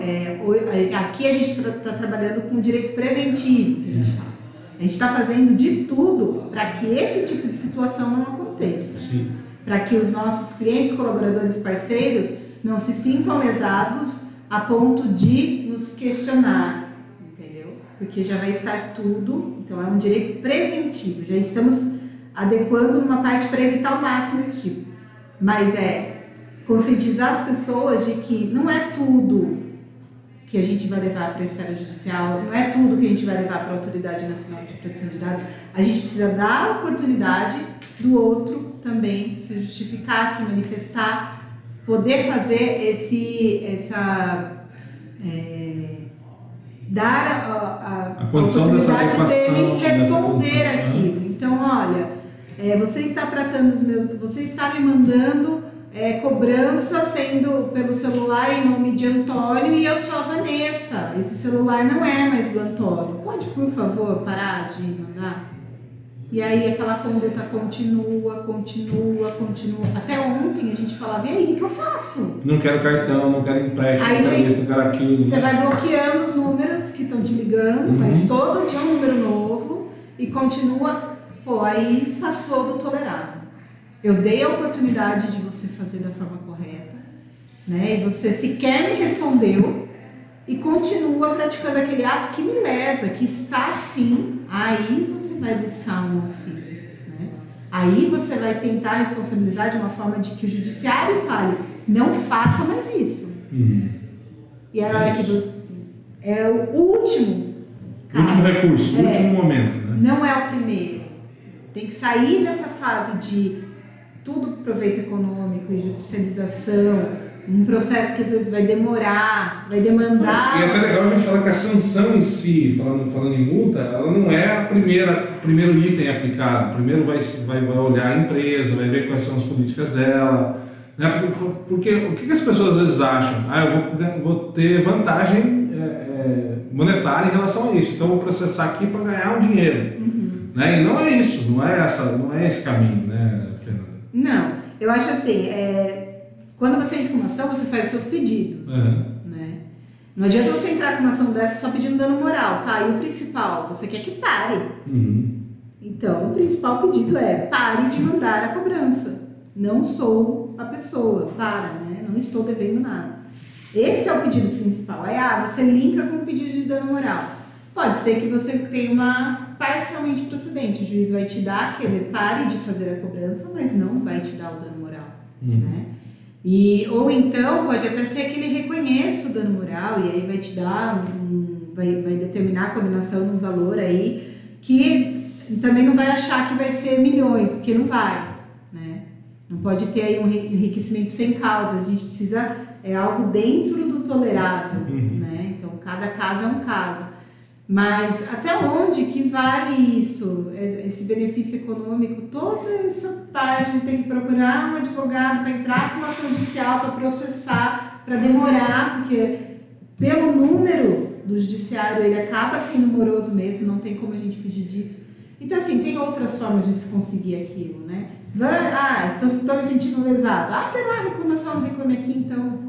aqui a gente está trabalhando com direito preventivo, que a gente fala. A gente está fazendo de tudo para que esse tipo de situação não aconteça. Para que os nossos clientes, colaboradores, parceiros não se sintam lesados a ponto de nos questionar, entendeu? Porque já vai estar tudo, então é um direito preventivo, já estamos adequando uma parte para evitar ao máximo esse tipo. Mas conscientizar as pessoas de que não é tudo que a gente vai levar para a esfera judicial, não é tudo que a gente vai levar para a Autoridade Nacional de Proteção de Dados. A gente precisa dar a oportunidade do outro também se justificar, se manifestar, poder fazer dar a oportunidade dele responder aquilo. Então, olha, você está tratando você está me mandando cobrança sendo pelo celular em nome de Antônio e eu sou a Vanessa. Esse celular não é mais do Antônio. Pode, por favor, parar de mandar? E aí aquela conduta continua. Até ontem a gente falava, e aí, o que eu faço? Não quero cartão, não quero empréstimo, não quero isso, não quero aquilo. Você vai bloqueando os números que estão te ligando, mas todo dia é um número novo e continua. Aí passou do tolerável. Eu dei a oportunidade de você fazer da forma correta, né? E você sequer me respondeu e continua praticando aquele ato que me lesa, que está assim. Aí você vai buscar um auxílio, né? Aí você vai tentar responsabilizar de uma forma de que o judiciário fale, não faça mais isso. E a hora que é o último recurso, o último momento, né? Não é o primeiro. Tem que sair dessa fase de tudo proveito econômico e judicialização, um processo que às vezes vai demorar, vai demandar. E é até legal a gente falar que a sanção em si, falando em multa, ela não é o primeiro item aplicado. Primeiro vai olhar a empresa, vai ver quais são as políticas dela. Né? Porque o que as pessoas às vezes acham? Eu vou ter vantagem monetária em relação a isso, então eu vou processar aqui para ganhar um dinheiro. Né? E não é isso, não é esse caminho, né, Fernanda? Não, eu acho assim, quando você entra com uma ação, você faz os seus pedidos, né? Não adianta você entrar com uma ação dessa só pedindo dano moral, tá? E o principal, você quer que pare. Então, o principal pedido é pare de mandar a cobrança. Não sou a pessoa, né? Não estou devendo nada. Esse é o pedido principal. Você linka com o pedido de dano moral. Pode ser que você tenha uma parcialmente procedente. O juiz vai te dar aquele pare de fazer a cobrança, mas não vai te dar o dano moral. Né? Ou então pode até ser que ele reconheça o dano moral e aí vai te dar vai determinar a condenação num valor aí que também não vai achar que vai ser milhões, porque não vai, né? Não pode ter aí um enriquecimento sem causa. A gente precisa algo dentro do tolerável, né? Então cada caso é um caso. Mas até onde que vale isso, esse benefício econômico, toda essa parte de ter que procurar um advogado para entrar com uma ação judicial, para processar, para demorar, porque pelo número do judiciário ele acaba sendo moroso mesmo, não tem como a gente fugir disso. Então assim, tem outras formas de se conseguir aquilo, né? Estou me sentindo lesado. Abre lá a reclamação, reclame aqui então.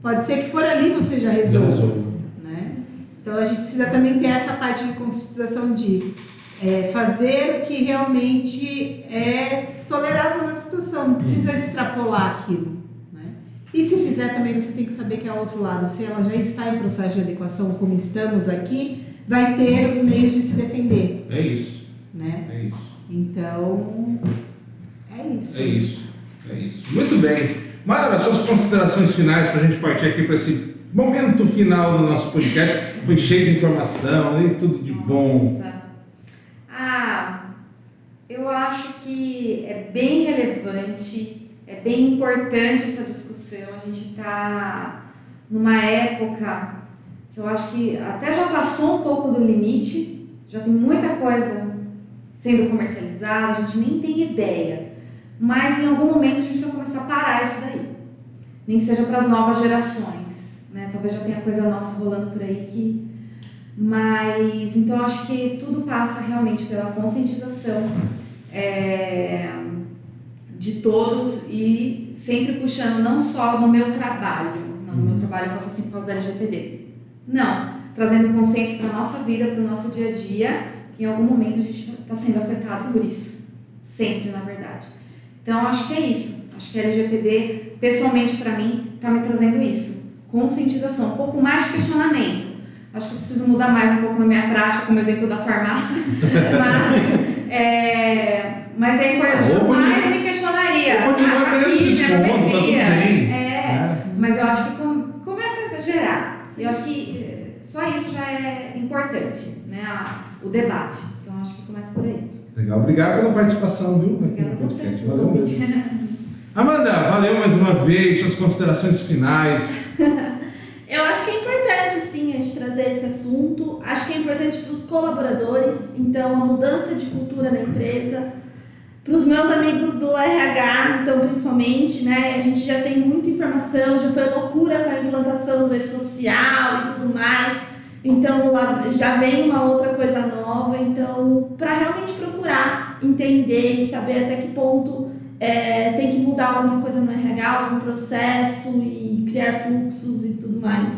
Pode ser que por ali você já resolva. Então a gente precisa também ter essa parte de conscientização de fazer o que realmente é tolerável na situação, não precisa extrapolar aquilo. Né? E se fizer também você tem que saber que ao outro lado, se ela já está em processo de adequação, como estamos aqui, vai ter os meios de se defender. É isso. Né? É isso. Então, é isso. É isso. Muito bem. Mara, suas considerações finais para a gente partir aqui para esse momento final do nosso podcast. Foi cheio de informação e tudo de bom. Eu acho que é bem relevante, é bem importante essa discussão. A gente está numa época que eu acho que até já passou um pouco do limite, já tem muita coisa sendo comercializada, a gente nem tem ideia. Mas em algum momento a gente precisa começar a parar isso daí, nem que seja para as novas gerações, né? Talvez já tenha coisa nossa rolando por aí que... Mas, então, eu acho que tudo passa realmente pela conscientização de todos e sempre puxando não só no meu trabalho, não no meu trabalho eu faço assim por causa do LGPD, não, trazendo consciência para a nossa vida, para o nosso dia a dia, que em algum momento a gente está sendo afetado por isso, sempre, na verdade. Então, eu acho que é isso, acho que a LGPD, pessoalmente para mim, está me trazendo isso, conscientização, um pouco mais de questionamento. Acho que eu preciso mudar mais um pouco na minha prática, como exemplo da farmácia, mas é importante, eu jamais me questionaria. Vou continuar ganhando desconto, tá tudo bem. Mas eu acho que começa a gerar. Eu acho que só isso já é importante, né? O debate. Então acho que começa por aí. Legal, obrigado pela participação, viu? Obrigada a você. Valeu mesmo. Amanda, valeu mais uma vez, suas considerações finais. Eu acho que é importante, sim, a gente trazer esse assunto. Acho que é importante para os colaboradores, então, a mudança de cultura na empresa. Para os meus amigos do RH, então, principalmente, né? A gente já tem muita informação, já foi loucura com a implantação do e-social e tudo mais. Então, lá já vem uma outra coisa nova. Então, para realmente procurar entender e saber até que ponto tem que mudar alguma coisa no RH, algum processo e criar fluxos e tudo mais.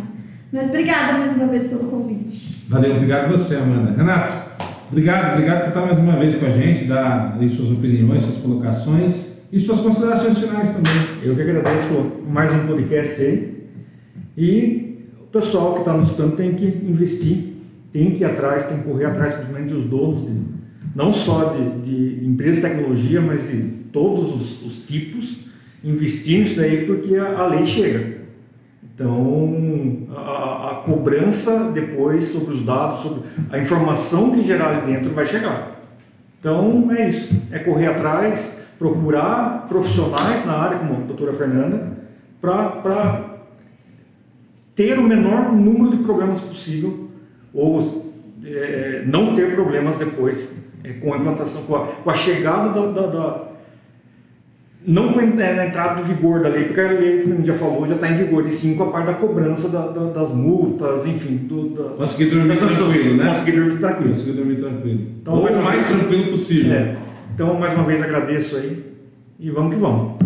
Mas obrigada mais uma vez pelo convite. Valeu, obrigado você, Amanda. Renato, obrigado por estar mais uma vez com a gente, dar aí suas opiniões, suas colocações e suas considerações finais também. Eu que agradeço por mais um podcast aí. E o pessoal que está nos escutando tem que investir, tem que ir atrás, tem que correr atrás, principalmente os donos, não só de empresas de tecnologia, mas de todos os tipos, investir nisso daí porque a lei chega. Então, a cobrança depois sobre os dados, sobre a informação que gerar ali dentro vai chegar. Então, é isso. É correr atrás, procurar profissionais na área, como a doutora Fernanda, para ter o menor número de problemas possível ou não ter problemas depois com a implantação, com a chegada não com a entrada do vigor da lei, porque a lei, como a gente já falou, já está em vigor, e sim com a parte da cobrança das multas, enfim. Conseguir dormir tranquilo, né? Conseguir dormir tranquilo. Então, o mais tranquilo possível. Então, mais uma vez, agradeço aí e vamos que vamos.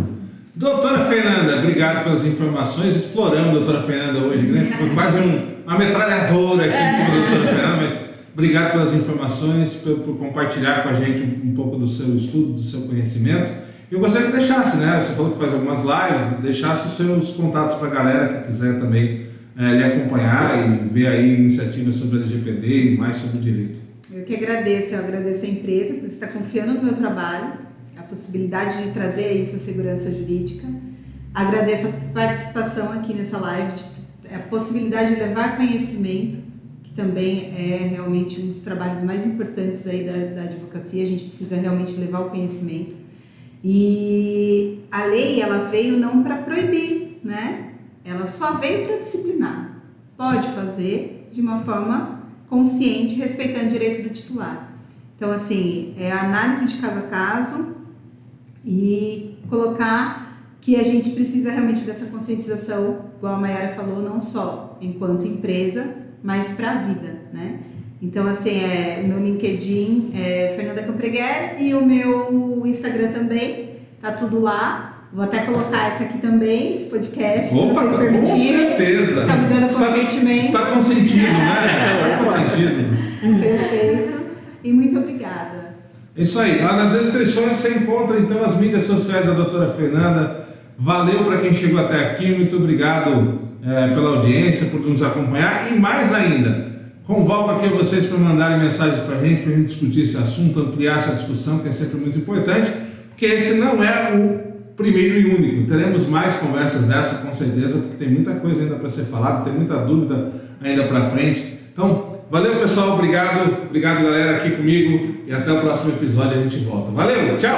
Doutora Fernanda, obrigado pelas informações. Exploramos a doutora Fernanda hoje, né? Foi quase uma metralhadora aqui em cima da doutora Fernanda, mas obrigado pelas informações, por compartilhar com a gente um pouco do seu estudo, do seu conhecimento. Eu gostaria que deixasse, né? Você falou que faz algumas lives, deixasse os seus contatos para a galera que quiser também lhe acompanhar e ver aí iniciativas sobre a LGPD e mais sobre o direito. Eu que agradeço, a empresa por estar confiando no meu trabalho, a possibilidade de trazer essa segurança jurídica. Agradeço a participação aqui nessa live, a possibilidade de levar conhecimento, que também é realmente um dos trabalhos mais importantes aí da advocacia. A gente precisa realmente levar o conhecimento. E a lei, ela veio não para proibir, né? Ela só veio para disciplinar. Pode fazer de uma forma consciente, respeitando o direito do titular. Então, assim, é a análise de caso a caso e colocar que a gente precisa realmente dessa conscientização, igual a Mayara falou, não só enquanto empresa, mas para a vida, né? Então, assim, o meu LinkedIn é Fernanda Campreguer e o meu Instagram também, tá tudo lá. Vou até colocar essa aqui também, esse podcast, se Opa, vocês permitirem. Com certeza. Está me dando consentimento. Está consentido, né? Consentido. Perfeito. E muito obrigada. É isso aí. Lá nas descrições você encontra, então, as mídias sociais da doutora Fernanda. Valeu para quem chegou até aqui. Muito obrigado pela audiência, por nos acompanhar. E mais ainda, convoco aqui a vocês para mandarem mensagens para a gente discutir esse assunto, ampliar essa discussão, que é sempre muito importante, porque esse não é primeiro e único. Teremos mais conversas dessa, com certeza, porque tem muita coisa ainda para ser falada, tem muita dúvida ainda para frente. Então, valeu, pessoal, obrigado, galera, aqui comigo, e até o próximo episódio a gente volta. Valeu, tchau!